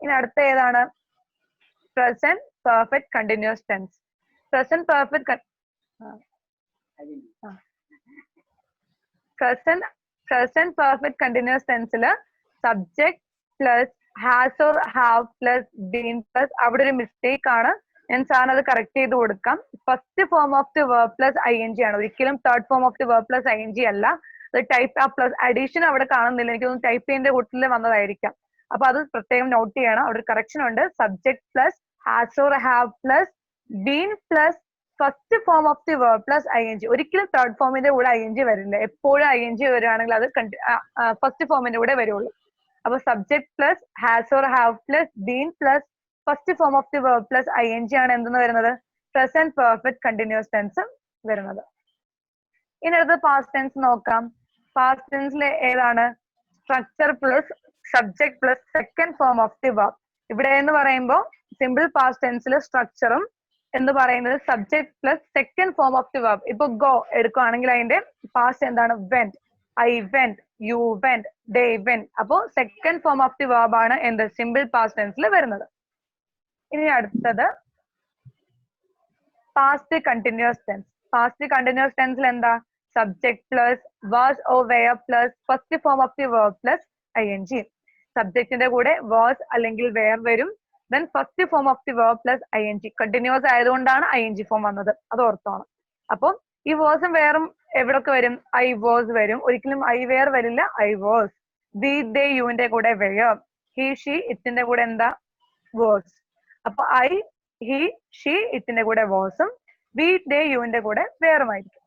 ഇനി അടുത്ത ഏതാണ്? Present perfect continuous tense. Present perfect perfect continuous ടെൻസില് subject plus has or have plus been plus, അവിടെ ഒരു മിസ്റ്റേക്ക് ആണ്. ഞാൻ സാറിന് അത് കറക്റ്റ് ചെയ്ത് കൊടുക്കാം. First form of the verb plus ING ആണ്, ഒരിക്കലും third form of the verb plus ING അല്ല. അത് ടൈപ്പ് ആ പ്ലസ് അഡീഷൻ അവിടെ കാണുന്നില്ല, എനിക്കൊന്ന് ടൈപ്പ് ചെയ്യുന്ന കൂട്ടത്തിൽ വന്നതായിരിക്കാം. അപ്പൊ അത് പ്രത്യേകം നോട്ട് ചെയ്യണം. അവിടെ ഒരു കറക്ഷൻ ഉണ്ട്. Subject plus has or have plus been plus first form of the verb plus ing. ഒരിക്കലും തേർഡ് ഫോമിന്റെ കൂടെ ing വരില്ല. എപ്പോഴും ing വരികയാണെങ്കിൽ അത് ഫസ്റ്റ് ഫോമിന്റെ കൂടെ വരുള്ളൂ. അപ്പൊ subject plus has or have plus been plus first form of the verb plus ing ആണ് എന്തെന്ന് വരുന്നത്? പ്രസന്റ് പെർഫെക്റ്റ് കണ്ടിന്യൂസ് ടെൻസ് വരുന്നത്. ഇനി അടുത്ത പാസ്റ്റ് ടെൻസ് നോക്കാം. പാസ്റ്റ് ടെൻസിൽ ഏതാണ്? Structure plus subject plus second form of the verb. ഇവിടെ എന്ന് പറയുമ്പോൾ സിമ്പിൾ പാസ്റ്റ് ടെൻസിൽ സ്ട്രക്ചറും എന്ന് പറയുന്നത് subject plus second form of the verb. ഇപ്പൊ ഗോ എടുക്കുകയാണെങ്കിൽ അതിന്റെ പാസ്റ്റ് എന്താണ്? Went. I went, you went, they went. അപ്പോ second form of the verb ആണ് എന്ത്? സിമ്പിൾ പാസ്റ്റ് ടെൻസിൽ വരുന്നത്. ഇനി അടുത്തത് past continuous tense. Past continuous ടെൻസിൽ എന്താ? Subject plus was or were plus first form of the verb plus ing. സബ്ജക്റ്റിന്റെ കൂടെ വാസ് അല്ലെങ്കിൽ വെയർ വരും. Then first form of the verb plus ing. Continuous ആയതുകൊണ്ടാണ് ing ഫോം വന്നത്, അത് ഓർത്തോണം. അപ്പം ഈ വാസും വെയറും എവിടൊക്കെ വരും? ഐ വാസ് വരും. ഒരിക്കലും ഐ വെയർ വരില്ല, ഐ വാസ്. ദി ദേ യുവിന്റെ കൂടെ വെയർ. ഹി ഷീ ഇറ്റിന്റെ കൂടെ എന്താ? വാസ്. അപ്പൊ ഐ ഹി ഷീ ഇറ്റിന്റെ കൂടെ വാസും വി ദേ യുവിന്റെ കൂടെ വെയറുമായിരിക്കും.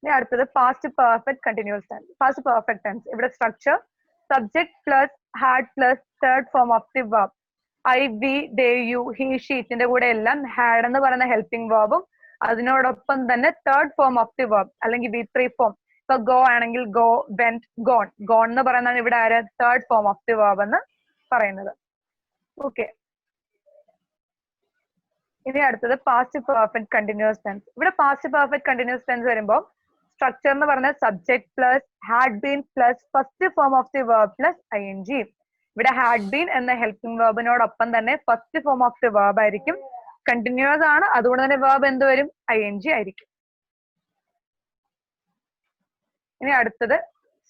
ഇനി അടുത്തത് past perfect continuous tense. Past perfect tense. ഇവിടെ structure subject plus had plus third form of the verb. I we they you he she ഇറ്റിന്റെ കൂടെ എല്ലാം ഹാഡ് എന്ന് പറയുന്ന ഹെൽപ്പിംഗ് വേർബും അതിനോടൊപ്പം തന്നെ third form of the verb അല്ലെങ്കിൽ V3 ഫോം. ഇപ്പൊ ഗോ ആണെങ്കിൽ ഗോ, വെന്റ്, ഗോൺ. ഗോൺ എന്ന് പറയുന്നതാണ് ഇവിടെ ആര്? Third form of the verb എന്ന് പറയുന്നത്. ഓക്കെ. ഇനി അടുത്തത് പാസ്റ്റ് പെർഫെക്റ്റ് കണ്ടിന്യൂസ് ടെൻസ്. ഇവിടെ പാസ്റ്റ് പെർഫെക്റ്റ് കണ്ടിന്യൂസ് ടെൻസ് വരുമ്പോൾ സ്ട്രക്ചർ എന്ന് പറഞ്ഞ subject plus had been plus first form of the verb plus ing. ഇവിടെ ഹാഡ് ബീൻ എന്ന ഹെൽപ്പിംഗ് വേർബിനോടൊപ്പം തന്നെ first form of the verb ആയിരിക്കും. കണ്ടിന്യൂസ് ആണ്, അതുകൊണ്ട് തന്നെ verb എന്ത് വരും? ing ആയിരിക്കും. ഇനി അടുത്തത്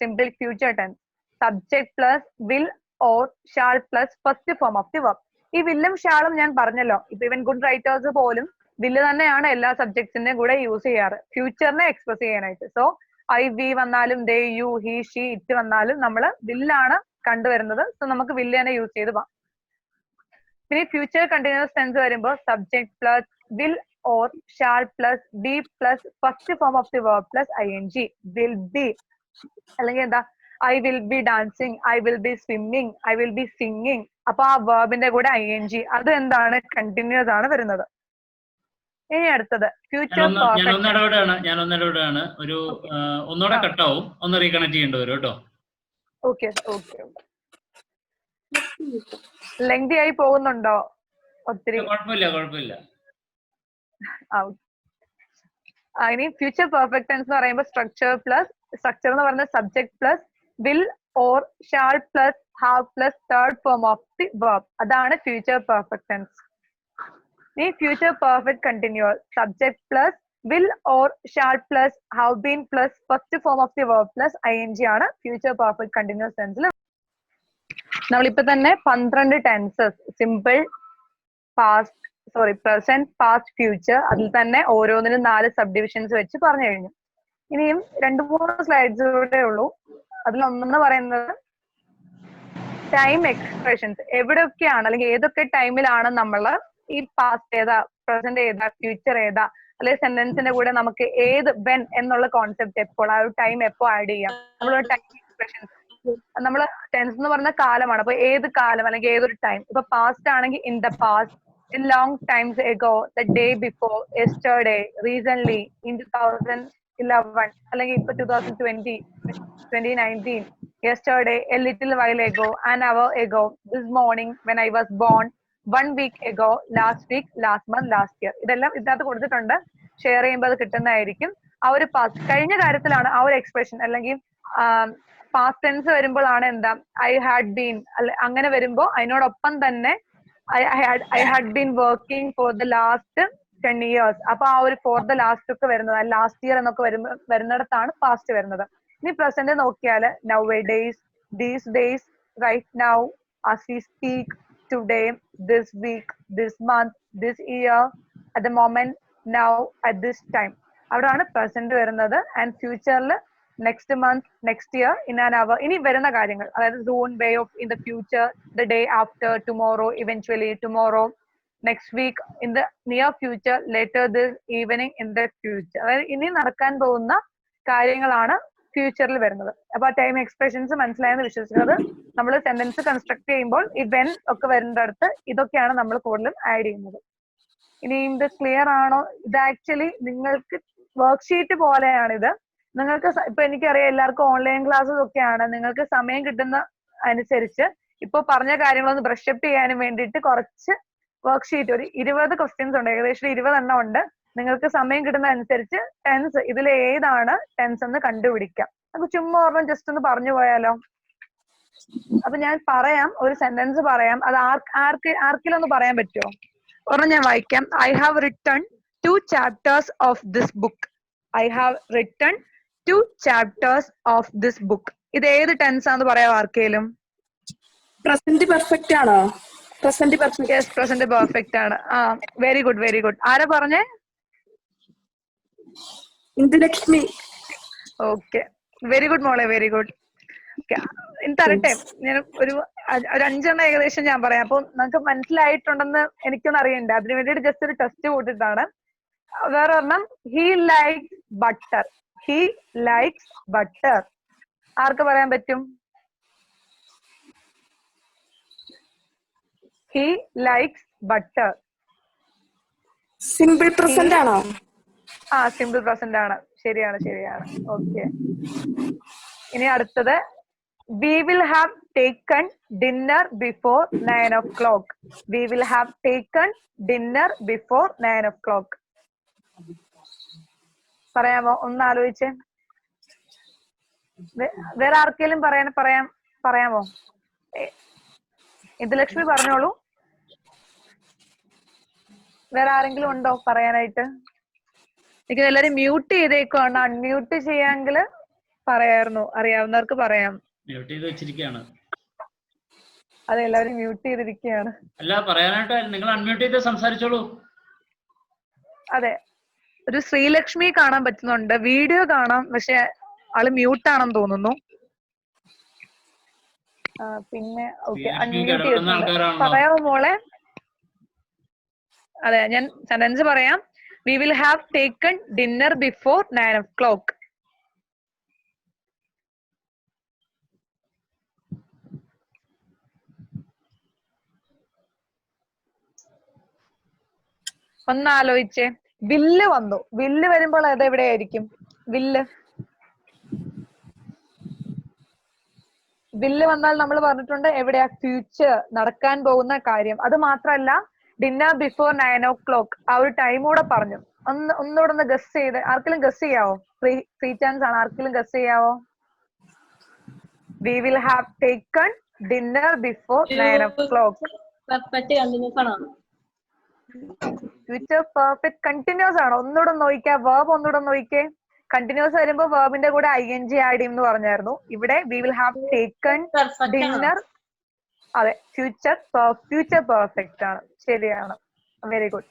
simple future tense. Subject plus will or shall plus first form of the verb. ഈ വില്ലും ഷാളും ഞാൻ പറഞ്ഞല്ലോ, ഇപ്പൊ ഇവൻ ഗുഡ് റൈറ്റേഴ്സ് പോലും വില്ല് തന്നെയാണ് എല്ലാ സബ്ജക്ട്സിന്റെയും കൂടെ യൂസ് ചെയ്യാറ് ഫ്യൂച്ചറിനെ എക്സ്പ്രസ് ചെയ്യാനായിട്ട്. സോ ഐ വി വന്നാലും ദേ യു ഹി ഷീ ഇറ്റ് വന്നാലും നമ്മൾ വില്ലാണ് കണ്ടുവരുന്നത്. സോ നമുക്ക് വില്ല് തന്നെ യൂസ് ചെയ്ത് പോവാം. പിന്നെ ഫ്യൂച്ചർ കണ്ടിന്യൂസ് ടെൻസ് വരുമ്പോൾ subject plus will or shall plus be plus first form of the verb plus ing. Will be അല്ലെങ്കിൽ എന്താ? I will be dancing, I will be swimming, I will be singing. അപ്പൊ ആ വേർബിന്റെ കൂടെ ing അത് എന്താണ്? Continuous ആണ് വരുന്നത്. ഇനി അടുത്തത് ഫ്യൂച്ചർ ഞാൻ ഒന്നിടപെടാണ്. ഒരു ഒന്നുകൂടെ കട്ടാവും, ഒന്ന് റീകണക്ട് ചെയ്യേണ്ടി വരും കേട്ടോ. Okay okay. ലെങ്തി ആയി പോകുന്നുണ്ടോ? ഒത്തിരി കുഴപ്പമില്ല. ഇനി ഫ്യൂച്ചർ പെർഫെക്റ്റ് ടെൻസ് എന്ന് പറയുമ്പോൾ സ്ട്രക്ചർ എന്ന് പറയുന്നത് subject plus will or shall plus have plus third form of the verb. അതാണ് ഫ്യൂച്ചർ പെർഫെക്റ്റ് ടെൻസ്. ഈ future perfect continuous subject plus will or shall plus have been plus first form of the verb plus ing ആണ് future perfect continuous ടെൻസിൽ. നമ്മളിപ്പോ തന്നെ 12 tenses simple present past future അതിൽ തന്നെ ഓരോന്നിനും 4 sub divisions വെച്ച് പറഞ്ഞു കഴിഞ്ഞു. ഇനിയും 2-3 സ്ലൈഡ്സ് കൂടെ ഉള്ളൂ. അതിലൊന്നെന്ന് പറയുന്നത് ടൈം എക്സ്പ്രഷൻസ്. എവിടെയൊക്കെയാണ് അല്ലെങ്കിൽ ഏതൊക്കെ ടൈമിലാണ് നമ്മൾ ഈ പാസ്റ്റ് ഏതാ, പ്രസന്റ് ഏതാ, ഫ്യൂച്ചർ ഏതാ, അല്ലെങ്കിൽ സെന്റൻസിന്റെ കൂടെ നമുക്ക് ഏത് വെൻ എന്നുള്ള കോൺസെപ്റ്റ് എപ്പോൾ, ആ ഒരു ടൈം എപ്പോ ആഡ് ചെയ്യാം. നമ്മളൊരു ടൈം എക്സ്പ്രഷൻസ് നമ്മൾ ടെൻസ് എന്ന് പറഞ്ഞ കാലമാണ്. അപ്പൊ ഏത് കാലം അല്ലെങ്കിൽ ഏതൊരു ടൈം. ഇപ്പൊ പാസ്റ്റ് ആണെങ്കിൽ in the past, in long times ago, the day before, yesterday, recently, in 2011, അല്ലെങ്കിൽ ഇപ്പൊ 2020, 2019, yesterday, a little while ago, an hour ago, this morning, when I was born, 1 week ago, last week, last month, last year. ഇതെല്ലാം ഇതിനകത്ത് കൊടുത്തിട്ടുണ്ട്. Share ചെയ്യുമ്പോൾ അത് കിട്ടുന്നതായിരിക്കും. ആ ഒരു പാസ്റ്റ് കഴിഞ്ഞ കാര്യത്തിലാണ് ആ ഒരു എക്സ്പ്രഷൻ. അല്ലെങ്കിൽ പാസ്റ്റ് ടെൻസ് വരുമ്പോഴാണ് എന്താ ഐ ഹാഡ് ബീൻ അങ്ങനെ വരുമ്പോൾ അതിനോടൊപ്പം തന്നെ I had been working for the last 10 years. അപ്പൊ ആ ഒരു ഫോർ ദ ലാസ്റ്റ് ഒക്കെ വരുന്നത്, ലാസ്റ്റ് ഇയർ എന്നൊക്കെ വരുന്നിടത്താണ് പാസ്റ്റ് വരുന്നത്. ഇനി പ്രസന്റ് നോക്കിയാൽ nowadays, these days, right now, as we speak, today, this week, this month, this year, at the moment, now, at this time. അവിടെയാണ് present വരുന്നത്. And ഫ്യൂച്ചറിൽ next month, next year, in an hour, ഇനി വരുന്ന കാര്യങ്ങൾ, അതായത് soon, way off, in the future, the day after, tomorrow, eventually, tomorrow, next week, in the near future, later this evening, in the future. അതായത് ഇനി നടക്കാൻ പോകുന്ന കാര്യങ്ങളാണ് ഫ്യൂച്ചറിൽ വരുന്നത്. അപ്പൊ ആ ടൈം എക്സ്പ്രഷൻസ് മനസ്സിലായെന്ന് വിശ്വസിക്കുന്നത്. നമ്മൾ സെന്റൻസ് കൺസ്ട്രക്ട് ചെയ്യുമ്പോൾ ഈ വെൻ ഒക്കെ വരുന്നിടത്ത് ഇതൊക്കെയാണ് നമ്മൾ കൂടുതലും ആഡ് ചെയ്യുന്നത്. ഇനി ഇത് ക്ലിയർ ആണോ? ഇത് ആക്ച്വലി നിങ്ങൾക്ക് വർക്ക്ഷീറ്റ് പോലെയാണ് ഇത്. നിങ്ങൾക്ക് ഇപ്പൊ എനിക്കറിയാം എല്ലാവർക്കും ഓൺലൈൻ ക്ലാസ്സസ് ഒക്കെയാണ്. നിങ്ങൾക്ക് സമയം കിട്ടുന്ന അനുസരിച്ച് ഇപ്പൊ പറഞ്ഞ കാര്യങ്ങളൊന്ന് ബ്രഷ് അപ്പ് ചെയ്യാനും വേണ്ടിയിട്ട് കുറച്ച് വർക്ക്ഷീറ്റ്, ഒരു 20 ക്വസ്റ്റ്യൻസ് ഉണ്ട്, ഏകദേശം 20 എണ്ണം ഉണ്ട്. നിങ്ങൾക്ക് സമയം കിട്ടുന്ന അനുസരിച്ച് ടെൻസ്, ഇതിൽ ഏതാണ് ടെൻസ് എന്ന് കണ്ടുപിടിക്കാം. അപ്പൊ ചുമ്മാ ഒരെണ്ണം ജസ്റ്റ് ഒന്ന് പറഞ്ഞു പോയാലോ? അപ്പൊ ഞാൻ പറയാം, ഒരു സെന്റൻസ് പറയാം, അത് ആർക്കെങ്കിലും ഒന്ന് പറയാൻ പറ്റുമോ? ഒരെണ്ണം ഞാൻ വായിക്കാം. I have written 2 chapters of this book. I have written 2 chapters of this book. ഇത് ഏത് ടെൻസ് ആണെന്ന് പറയാം ആർക്കെങ്കിലും? പ്രസന്റ് പെർഫെക്റ്റ് ആണോ? Present perfect. Yes, present perfect ആണ്. ആ, വെരി ഗുഡ്, വെരി ഗുഡ്. ആരാ പറഞ്ഞേ? ഇന്ദുലക്ഷ്മി. ഓക്കെ, വെരി ഗുഡ് മോളെ, വെരി ഗുഡ്. ഇനി തരട്ടെ, ഞാൻ ഒരു 5 എണ്ണം ഏകദേശം ഞാൻ പറയാം. അപ്പൊ നമുക്ക് മനസ്സിലായിട്ടുണ്ടെന്ന് എനിക്കൊന്നും അറിയണ്ട, അതിന് വേണ്ടിയിട്ട് ജസ്റ്റ് ഒരു ടെസ്റ്റ് കൂട്ടിട്ടാണ്. വേറെ ഒരെണ്ണം, he likes butter. He likes butter. ആർക്ക് പറയാൻ പറ്റും? He likes butter. Simple present ആണോ? ആ, സിമ്പിൾ പ്രസന്റ് ആണ്. ശരിയാണ്, ശരിയാണ്. ഓക്കെ, ഇനി അടുത്തത്, we will have taken dinner before 9 o'clock. We will have taken dinner before 9 o'clock. പറയാമോ? ഒന്ന് ആലോചിച്ച്. വേറെ ആർക്കെങ്കിലും പറയാമോ? ഇന്ദുലക്ഷ്മി പറഞ്ഞോളൂ. വേറെ ആരെങ്കിലും ഉണ്ടോ പറയാനായിട്ട്? എനിക്ക് എല്ലാരും മ്യൂട്ട് ചെയ്തേക്കാണ്. അൺമ്യൂട്ട് ചെയ്യാമെങ്കിൽ പറയായിരുന്നു, അറിയാവുന്നവർക്ക് പറയാം. മ്യൂട്ട് ചെയ്ത് വെച്ചിരിക്കുകയാണ്. അതെ, എല്ലാവരും മ്യൂട്ട് ചെയ്തിരിക്കുകയാണ്. അല്ല, പറയാനായിട്ട് നിങ്ങൾ അൺമ്യൂട്ട് ചെയ്ത് സംസാരിച്ചോളൂ. അതെ, ഒരു ശ്രീലക്ഷ്മി കാണാൻ പറ്റുന്നുണ്ട്, വീഡിയോ കാണാം, പക്ഷെ ആള് മ്യൂട്ട് ആണെന്ന് തോന്നുന്നു. പിന്നെ ഓക്കെ, അൺമ്യൂട്ട് ചെയ്തിട്ടുണ്ട്. പറയാമോ മോളെ? അതെ, ഞാൻ സെന്റൻസ് പറയാം. V will have taken dinner before 9 o'clock. ഒന്ന് ആലോചിച്ചേ. വില്ല് വന്നു. വില്ല് വരുമ്പോൾ അത് എവിടെയായിരിക്കും? വില്ല് വന്നാൽ നമ്മൾ പറഞ്ഞിട്ടുണ്ട് എവിടെയാ? ഫ്യൂച്ചർ, നടക്കാൻ പോകുന്ന കാര്യം. അത് മാത്രല്ല, ഡിന്നർ ബിഫോർ 9 o'clock ആ ഒരു ടൈം കൂടെ പറഞ്ഞു. ഒന്നുകൂടെ ഒന്ന് ഗസ് ചെയ്ത്, ആർക്കെങ്കിലും ഗസ് ചെയ്യാവോ? ഫ്രീ ചാൻസ് ആണ്, ആർക്കെങ്കിലും ഗസ് ചെയ്യാവോ? We will have taken dinner before 9 o'clock. Future perfect continuous ആണോ? ഒന്നുകൂടെ നോക്കിയാ, വേർബ് ഒന്നുകൂടെ നോക്കിയേ. കണ്ടിന്യൂസ് വരുമ്പോ വേർബിന്റെ കൂടെ ing ആഡ് ചെയ്യും എന്ന് പറഞ്ഞായിരുന്നു. ഇവിടെ we will have taken dinner. അതെ, ഫ്യൂച്ചർ പെർഫെക്റ്റ് ആണ്. ശരിയാണ്, വെരി ഗുഡ്.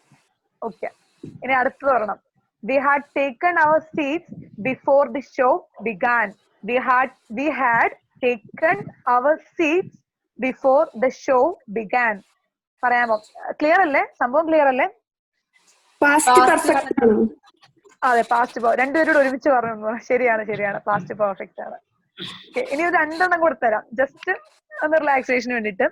ഓക്കെ, ഇനി അടുത്തത് പറയണം. We had taken our seats before the show began. We had taken our seats before the show began. പറയാമോ? ക്ലിയർ അല്ലേ? സംഭവം ക്ലിയർ അല്ലേ? പാസ്റ്റ് പെർഫെക്റ്റ് ആണോ? അതെ, പാസ്റ്റ് രണ്ടുപേരോട് ഒരുമിച്ച് പറഞ്ഞു. ശരിയാണ്, പാസ്റ്റ് പെർഫെക്റ്റ് ആണ്. ഇനി ഒരു 2 എണ്ണം കൂടെ തരാം, ജസ്റ്റ് ഒന്ന് റിലാക്സേഷന് വേണ്ടിട്ട്.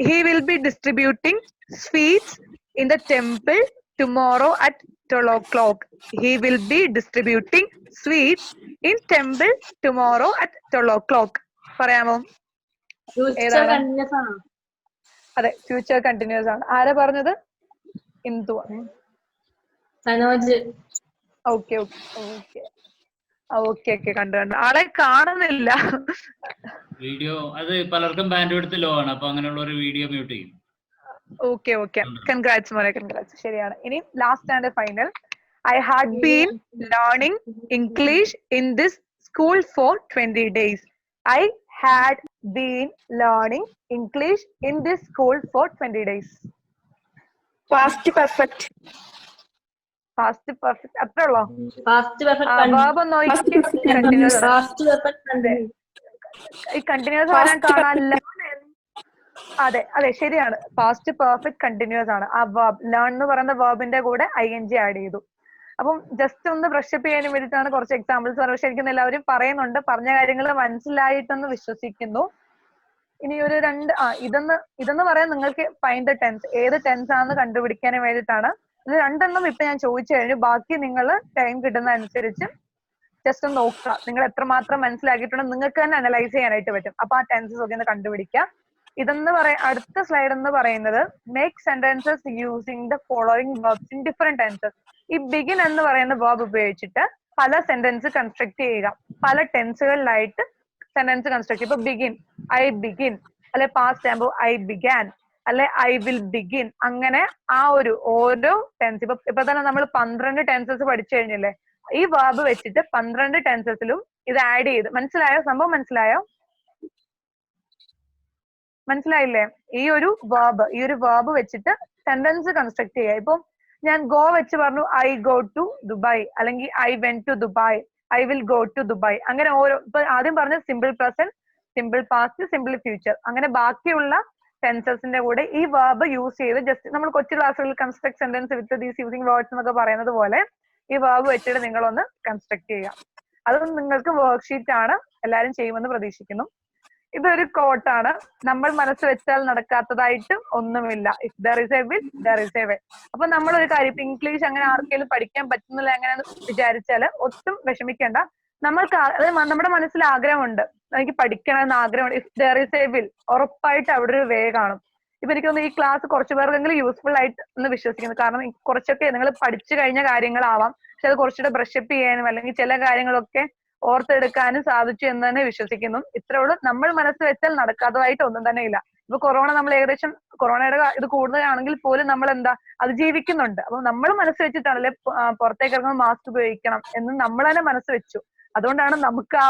He will be distributing sweets in the temple tomorrow at 12 o'clock. He will be distributing sweets in temple tomorrow at 12 o'clock. പറയാമോ? ഏതാണ്? അതെ, ഫ്യൂച്ചർ കണ്ടിന്യൂസ് ആണ്. ആരാ പറഞ്ഞത്? ഇന്ദു. ഓക്കെ, കണ്ടു. ആളെ കാണുന്നില്ല. വീഡിയോ അത് പലർക്കും ബാൻഡ് വിഡ്ത്ത് ലോ ആണ്, അപ്പൊ അങ്ങനെയുള്ള ഒരു വീഡിയോ മ്യൂട്ട് ചെയ്യും. ഓക്കെ, കൺഗ്രാറ്റ്സ് മോനെ, കൺഗ്രാറ്റ്സ്. ശരിയാണ്. ഇനി last and final. I had been learning English in this school for 20 days. I had been learning English in this school for 20 days. Past perfect. അത്രേ ഉള്ളോ? ഈ കണ്ടിന്യൂസ് വരാൻ കാണാനില്ല. അതെ അതെ ശരിയാണ്. പാസ്റ്റ് പെർഫെക്റ്റ് കണ്ടിന്യൂസ് ആണ്. ആ verb ലേൺ എന്ന് പറയുന്ന വേർബിന്റെ കൂടെ ing ആഡ് ചെയ്തു. അപ്പം ജസ്റ്റ് ഒന്ന് ബ്രഷപ്പ് ചെയ്യാൻ വേണ്ടിയിട്ടാണ് കുറച്ച് എക്സാമ്പിൾസ് പറഞ്ഞത്. ശരിക്കും എല്ലാവരും പറയുന്നുണ്ട്, പറഞ്ഞ കാര്യങ്ങൾ മനസ്സിലായിട്ടെന്ന് വിശ്വസിക്കുന്നു. ഇനി ഒരു ഇതെന്ന് പറയാൻ നിങ്ങൾക്ക് ഫൈൻഡ് ദ ടെൻസ്, ഏത് ടെൻസ് ആണെന്ന് കണ്ടുപിടിക്കാൻ വേണ്ടിയിട്ടാണ്. ഇത് രണ്ടെണ്ണം ഇപ്പൊ ഞാൻ ചോദിച്ചു കഴിഞ്ഞു. ബാക്കി നിങ്ങൾ ടൈം കിട്ടുന്ന അനുസരിച്ച് ജസ്റ്റ് ഒന്ന് നോക്കുക, നിങ്ങൾ എത്രമാത്രം മനസ്സിലാക്കിയിട്ടുണ്ടെന്ന് നിങ്ങൾക്ക് തന്നെ അനലൈസ് ചെയ്യാനായിട്ട് പറ്റും. അപ്പൊ ആ ടെൻസസ് ഒക്കെ ഒന്ന് കണ്ടുപിടിക്കാം. അടുത്ത സ്ലൈഡ് എന്ന് പറയുന്നത് make sentences using the following verbs in different tenses. ഈ ബിഗിൻ എന്ന് പറയുന്ന വെർബ് ഉപയോഗിച്ചിട്ട് പല സെന്റൻസ് കൺസ്ട്രക്ട് ചെയ്യുക, പല ടെൻസുകളിലായിട്ട് സെന്റൻസ് കൺസ്ട്രക്ട്. ഇപ്പൊ ബിഗിൻ, ഐ ബിഗിൻ, അല്ലെ പാസ്റ്റ് ആകുമ്പോൾ ഐ ബിഗാൻ, അല്ലെ ഐ വിൽ ബിഗിൻ. അങ്ങനെ ആ ഒരു ഓരോ ടെൻസ് ഇപ്പൊ തന്നെ നമ്മൾ 12 ടെൻസസ് പഠിച്ചു കഴിഞ്ഞില്ലേ? ഈ വേർബ് വെച്ചിട്ട് 12 ടെൻസസിലും ഇത് ആഡ് ചെയ്ത്. മനസ്സിലായോ? സംഭവം മനസ്സിലായോ? മനസ്സിലായില്ലേ? ഈ ഒരു വേർബ് വെച്ചിട്ട് സെന്റൻസ് കൺസ്ട്രക്ട് ചെയ്യുക. ഇപ്പം ഞാൻ ഗോ വെച്ച് പറഞ്ഞു, ഐ ഗോ ടു ദുബായ്, അല്ലെങ്കിൽ I went to Dubai, I will go to Dubai. അങ്ങനെ ഓരോ, ഇപ്പൊ ആദ്യം പറഞ്ഞ simple present, simple past, simple future, അങ്ങനെ ബാക്കിയുള്ള ടെൻസസിന്റെ കൂടെ ഈ വേർബ് യൂസ് ചെയ്ത് ജസ്റ്റ് നമ്മൾ കൊച്ചു ക്ലാസ്സുകളിൽ construct sentence with these using words എന്നൊക്കെ പറയുന്നത് പോലെ ഈ വേർബ് വെച്ചിട്ട് നിങ്ങളൊന്ന് കൺസ്ട്രക്ട് ചെയ്യുക. അത് നിങ്ങൾക്ക് വർക്ക്ഷീറ്റ് ആണ്, എല്ലാവരും ചെയ്യുമെന്ന് പ്രതീക്ഷിക്കുന്നു. ഇതൊരു കോട്ടാണ്, നമ്മൾ മനസ്സ് വെച്ചാൽ നടക്കാത്തതായിട്ട് ഒന്നുമില്ല. If there is A will there is a way. അപ്പൊ നമ്മളൊരു കാര്യം, ഇപ്പൊ ഇംഗ്ലീഷ് അങ്ങനെ ആർക്കെങ്കിലും പഠിക്കാൻ പറ്റുന്നില്ല എങ്ങനെയാന്ന് വിചാരിച്ചാല് ഒട്ടും വിഷമിക്കേണ്ട. നമ്മൾക്ക് നമ്മുടെ മനസ്സിൽ ആഗ്രഹമുണ്ട്, എനിക്ക് പഠിക്കണമെന്ന് ആഗ്രഹമുണ്ട്. If there is A will, ഉറപ്പായിട്ട് അവിടെ ഒരു വേ കാണും. ഇപ്പൊ എനിക്ക് തോന്നുന്നു ഈ ക്ലാസ് കുറച്ചു പേർക്കെങ്കിലും യൂസ്ഫുൾ ആയിട്ട് എന്ന് വിശ്വസിക്കുന്നു. കാരണം കുറച്ചൊക്കെ നിങ്ങൾ പഠിച്ചു കഴിഞ്ഞ കാര്യങ്ങളാവാം, പക്ഷെ അത് കുറച്ചുകൂടെ ബ്രഷപ്പ് ചെയ്യാനും അല്ലെങ്കിൽ ചില കാര്യങ്ങളൊക്കെ ഓർത്തെടുക്കാനും സാധിച്ചു എന്ന് തന്നെ വിശ്വസിക്കുന്നു. ഇത്രേ ഉള്ളൂ. നമ്മൾ മനസ്സ് വെച്ചാൽ നടക്കാത്തതായിട്ട് ഒന്നും തന്നെ ഇല്ല. ഇപ്പൊ കൊറോണ നമ്മൾ ഏകദേശം കൊറോണയുടെ ഇത് കൂടുതലാണെങ്കിൽ പോലും നമ്മൾ അതിജീവിക്കുന്നുണ്ട്. അപ്പൊ നമ്മൾ മനസ്സ് വെച്ചിട്ടാണല്ലേ പുറത്തേക്ക് ഇറങ്ങുമ്പോൾ മാസ്ക് ഉപയോഗിക്കണം എന്ന് നമ്മൾ തന്നെ മനസ്സ് വെച്ചു. അതുകൊണ്ടാണ് നമുക്ക് ആ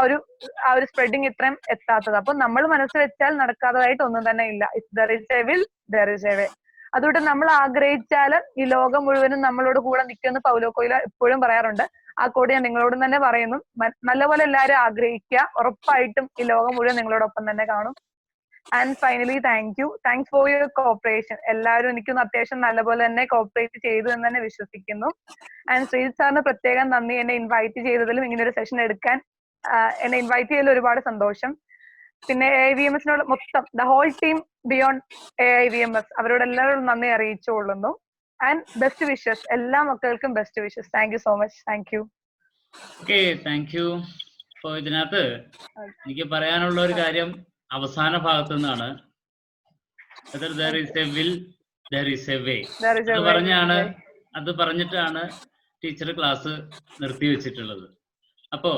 ഒരു സ്പ്രെഡിങ് ഇത്രയും എത്താത്തത്. അപ്പൊ നമ്മൾ മനസ്സ് വെച്ചാൽ നടക്കാത്തതായിട്ട് ഒന്നും തന്നെ ഇല്ല. If there is A will there is a way. അതുകൊണ്ട് നമ്മൾ ആഗ്രഹിച്ചാല് ഈ ലോകം മുഴുവനും നമ്മളോട് കൂടെ നിൽക്കുമെന്ന് പൗലോ കൊയ്ലോ എപ്പോഴും പറയാറുണ്ട്. ആ കോഡ് ഞാൻ നിങ്ങളോടും തന്നെ പറയുന്നു. നല്ലപോലെ എല്ലാവരും ആഗ്രഹിക്കുക, ഉറപ്പായിട്ടും ഈ ലോകം മുഴുവൻ നിങ്ങളോടൊപ്പം തന്നെ കാണും. And finally thanks for your corporation. എല്ലാവരും എനിക്കൊന്ന് അത്യാവശ്യം നല്ലപോലെ തന്നെ കോപ്പറേറ്റ് ചെയ്തു എന്ന് തന്നെ വിശ്വസിക്കുന്നു. ആൻഡ് ശ്രീജിത്ത് സാറിന് പ്രത്യേകം നന്ദി, എന്നെ ഇൻവൈറ്റ് ചെയ്തതിലും ഇങ്ങനെ ഒരു സെഷൻ എടുക്കാൻ എന്നെ ഇൻവൈറ്റ് ചെയ്തതിൽ ഒരുപാട് സന്തോഷം. പിന്നെ AIVMSനോട് മൊത്തം the whole team beyond AIVMS അവരോട് എല്ലാവരോടും നന്ദി അറിയിച്ചുകൊള്ളുന്നു. ആൻഡ് ബെസ്റ്റ് വിഷസ്, എല്ലാ മക്കൾക്കും best wishes. Thank you so much. Thank you. Okay, thank you. അപ്പൊ ഇതിനകത്ത് എനിക്ക് പറയാനുള്ള ഒരു കാര്യം അവസാന ഭാഗത്തു നിന്നാണ്. there is a will, there is a way. അത് പറഞ്ഞിട്ടാണ് ടീച്ചർ ക്ലാസ് നിർത്തിവെച്ചിട്ടുള്ളത്. അപ്പോ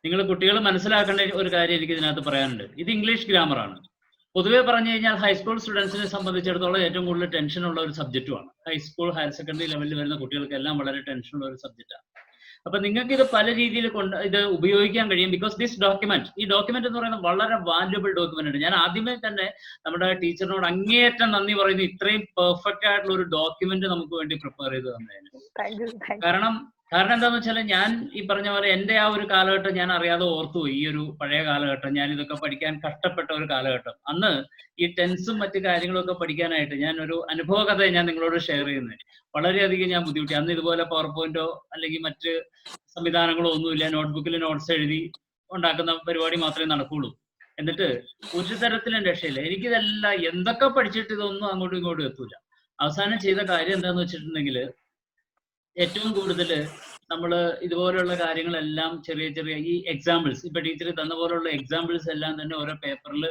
നിങ്ങൾ കുട്ടികൾ മനസ്സിലാക്കേണ്ട ഒരു കാര്യം എനിക്ക് ഇതിനകത്ത് പറയാനുണ്ട്. ഇത് ഇംഗ്ലീഷ് ഗ്രാമർ ആണ്. പൊതുവെ പറഞ്ഞു കഴിഞ്ഞാൽ ഹൈസ്കൂൾ സ്റ്റുഡൻസിനെ സംബന്ധിച്ചിടത്തോളം ഏറ്റവും കൂടുതൽ ടെൻഷനുള്ള ഒരു സബ്ജക്റ്റുമാണ്. ഹൈസ്കൂൾ, ഹയർ സെക്കൻഡറി ലെവലിൽ വരുന്ന കുട്ടികൾക്കെല്ലാം വളരെ ടെൻഷനുള്ള ഒരു സബ്ജക്റ്റാണ്. അപ്പൊ നിങ്ങൾക്ക് ഇത് പല രീതിയിൽ ഇത് ഉപയോഗിക്കാൻ കഴിയും. ബിക്കോസ് ദിസ് ഡോക്യുമെന്റ്, ഈ ഡോക്യുമെന്റ് എന്ന് പറയുന്നത് വളരെ വാല്യുബിൾ ഡോക്യുമെന്റ് ആണ്. ഞാൻ ആദ്യമേ തന്നെ നമ്മുടെ ടീച്ചറിനോട് അങ്ങേയറ്റം നന്ദി പറയുന്നു, ഇത്രയും പെർഫെക്റ്റ് ആയിട്ടുള്ള ഒരു ഡോക്യുമെന്റ് നമുക്ക് വേണ്ടി പ്രിപ്പയർ ചെയ്ത് തന്നതിന്. കാരണം എന്താണെന്ന് വെച്ചാൽ ഞാൻ ഈ പറഞ്ഞ പോലെ എൻ്റെ ആ ഒരു കാലഘട്ടം ഞാൻ അറിയാതെ ഓർത്തുപോയി. ഈ ഒരു പഴയ കാലഘട്ടം, ഞാൻ ഇതൊക്കെ പഠിക്കാൻ കഷ്ടപ്പെട്ട ഒരു കാലഘട്ടം. അന്ന് ഈ ടെൻസും മറ്റു കാര്യങ്ങളൊക്കെ പഠിക്കാനായിട്ട് ഞാൻ ഒരു അനുഭവ കഥയെ ഞാൻ നിങ്ങളോട് ഷെയർ ചെയ്യുന്നത്. വളരെയധികം ഞാൻ ബുദ്ധിമുട്ടി. അന്ന് ഇതുപോലെ പവർ പോയിന്റോ അല്ലെങ്കിൽ മറ്റ് സംവിധാനങ്ങളോ ഒന്നുമില്ല. നോട്ട്ബുക്കിൽ നോട്ട്സ് എഴുതി ഉണ്ടാക്കുന്ന പരിപാടി മാത്രമേ നടക്കുള്ളൂ. എന്നിട്ട് ഒരു തരത്തിലും രക്ഷയില്ല. എനിക്കിതെല്ലാം എന്തൊക്കെ പഠിച്ചിട്ട് ഇതൊന്നും അങ്ങോട്ടും ഇങ്ങോട്ടും എത്തൂല. അവസാനം ചെയ്ത കാര്യം എന്താന്ന് വെച്ചിട്ടുണ്ടെങ്കിൽ, ഏറ്റവും കൂടുതൽ നമ്മൾ ഇതുപോലെയുള്ള കാര്യങ്ങളെല്ലാം ചെറിയ ചെറിയ ഈ എക്സാമ്പിൾസ്, ഇപ്പൊ ടീച്ചർ തന്ന പോലുള്ള എക്സാമ്പിൾസ് എല്ലാം തന്നെ ഓരോ പേപ്പറിൽ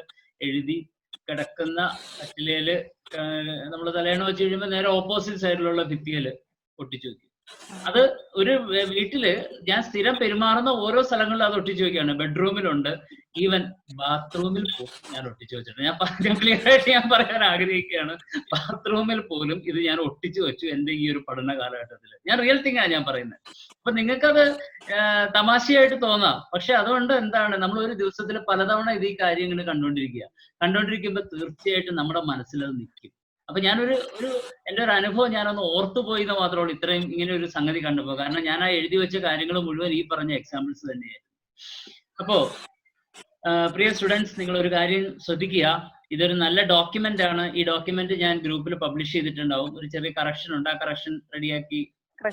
എഴുതി കിടക്കുന്ന കട്ടിലേല് നമ്മൾ തലേണ വെച്ച് കഴിയുമ്പോൾ നേരെ ഓപ്പോസിറ്റ് സൈഡിലുള്ള ഭിത്തിയിൽ ഒട്ടിച്ചു വെക്കും. അത് ഒരു വീട്ടില് ഞാൻ സ്ഥിരം പെരുമാറുന്ന ഓരോ സ്ഥലങ്ങളിലും അത് ഒട്ടിച്ചു വെക്കുകയാണ്. ബെഡ്റൂമിലുണ്ട്, ഈവൻ ബാത്റൂമിൽ പോലും ഞാൻ ഒട്ടിച്ചു വെച്ചിട്ടുണ്ട്. ഞാൻ ക്ലിയർ ആയിട്ട് ഞാൻ പറയാൻ ആഗ്രഹിക്കുകയാണ്, ബാത്റൂമിൽ പോലും ഇത് ഞാൻ ഒട്ടിച്ചു വെച്ചു എൻ്റെ ഈ ഒരു പഠന കാലഘട്ടത്തിൽ. ഞാൻ റിയൽ തിങ്ങാണ് ഞാൻ പറയുന്നത്. അപ്പൊ നിങ്ങൾക്കത് തമാശയായിട്ട് തോന്നാം, പക്ഷെ അതുകൊണ്ട് എന്താണ്, നമ്മൾ ഒരു ദിവസത്തിൽ പലതവണ ഇത് ഈ കാര്യങ്ങൾ കണ്ടുകൊണ്ടിരിക്കുമ്പോൾ തീർച്ചയായിട്ടും നമ്മുടെ മനസ്സിലത് നിൽക്കും. അപ്പൊ ഞാനൊരു എൻ്റെ ഒരു അനുഭവം ഞാനൊന്ന് ഓർത്തുപോയി എന്ന് മാത്രമേ ഉള്ളൂ ഇത്രയും ഇങ്ങനെ ഒരു സംഗതി കണ്ടപ്പോൾ. കാരണം ഞാൻ ആ എഴുതി വെച്ച കാര്യങ്ങൾ മുഴുവൻ ഈ പറഞ്ഞ എക്സാമ്പിൾസ് തന്നെയായിരുന്നു. അപ്പോ പ്രിയ സ്റ്റുഡൻസ്, നിങ്ങൾ ഒരു കാര്യം ശ്രദ്ധിക്കുക. ഇതൊരു നല്ല ഡോക്യുമെന്റ് ആണ്. ഈ ഡോക്യുമെന്റ് ഞാൻ ഗ്രൂപ്പിൽ പബ്ലിഷ് ചെയ്തിട്ടുണ്ടാവും. ഒരു ചെറിയ കറക്ഷൻ ഉണ്ട്, ആ കറക്ഷൻ റെഡിയാക്കി അപ്പൊ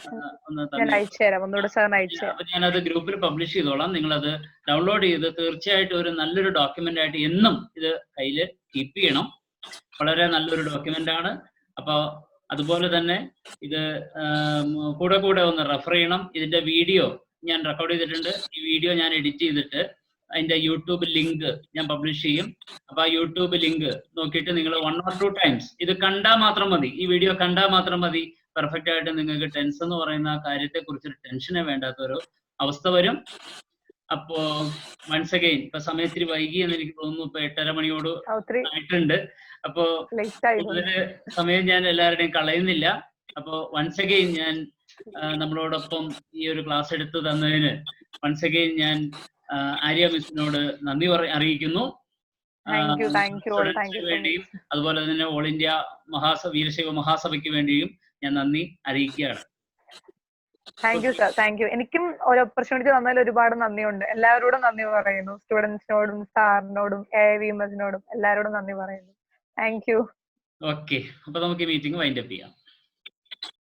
ഞാനത് ഗ്രൂപ്പിൽ പബ്ലിഷ് ചെയ്തോളാം. നിങ്ങളത് ഡൗൺലോഡ് ചെയ്ത് തീർച്ചയായിട്ടും ഒരു നല്ലൊരു ഡോക്യുമെന്റ് ആയിട്ട് എന്നും ഇത് കയ്യിൽ കീപ്പ് ചെയ്യണം. വളരെ നല്ലൊരു ഡോക്യുമെന്റ് ആണ്. അപ്പൊ അതുപോലെ തന്നെ ഇത് കൂടെ കൂടെ ഒന്ന് റെഫർ ചെയ്യണം. ഇതിന്റെ വീഡിയോ ഞാൻ റെക്കോർഡ് ചെയ്തിട്ടുണ്ട്. ഈ വീഡിയോ ഞാൻ എഡിറ്റ് ചെയ്തിട്ട് അതിന്റെ യൂട്യൂബ് ലിങ്ക് ഞാൻ പബ്ലിഷ് ചെയ്യും. അപ്പൊ ആ യൂട്യൂബ് ലിങ്ക് നോക്കിയിട്ട് നിങ്ങൾ 1 or 2 times ഇത് കണ്ടാൽ മാത്രം മതി, ഈ വീഡിയോ കണ്ടാൽ മാത്രം മതി. പെർഫെക്റ്റ് ആയിട്ട് നിങ്ങൾക്ക് ടെൻസ് എന്ന് പറയുന്ന കാര്യത്തെ കുറിച്ചൊരു ടെൻഷനെ വേണ്ടാത്തൊരു അവസ്ഥ വരും. അപ്പോ വൺസ് അഗൈൻ ഇപ്പൊ സമയത്തിന് വൈകി എന്ന് എനിക്ക് തോന്നുന്നു. ഇപ്പൊ 8:30 മണിയോട് ആയിട്ടുണ്ട്. അപ്പോ കൂടുതല് സമയം ഞാൻ എല്ലാവരുടെയും കളയുന്നില്ല. അപ്പോ വൺസ് അഗൈൻ ഞാൻ നമ്മളോടൊപ്പം ഈ ഒരു ക്ലാസ് എടുത്തു തന്നതിന് വൺസ് അഗൈൻ ഞാൻ ആര്യ മിസ്സിനോട് നന്ദി അറിയിക്കുന്നു. വേണ്ടിയും അതുപോലെ തന്നെ ഓൾ ഇന്ത്യ വീരശൈവ മഹാസഭയ്ക്ക് വേണ്ടിയും ഞാൻ നന്ദി അറിയിക്കുകയാണ്. Thank you sir, thank you. എനിക്കും ഒരു ഓപ്പർച്യൂണിറ്റി തന്നതിൽ ഒരുപാട് നന്ദിയുണ്ട്. എല്ലാവരോടും നന്ദി പറയുന്നു. സ്റ്റുഡൻസിനോടും സാറിനോടും AIVMSനോടും എല്ലാവരോടും നന്ദി പറയുന്നു. Thank you. ഓക്കെ, അപ്പൊ നമുക്ക് മീറ്റിംഗ് വൈൻഡ് അപ്പ് ചെയ്യാം.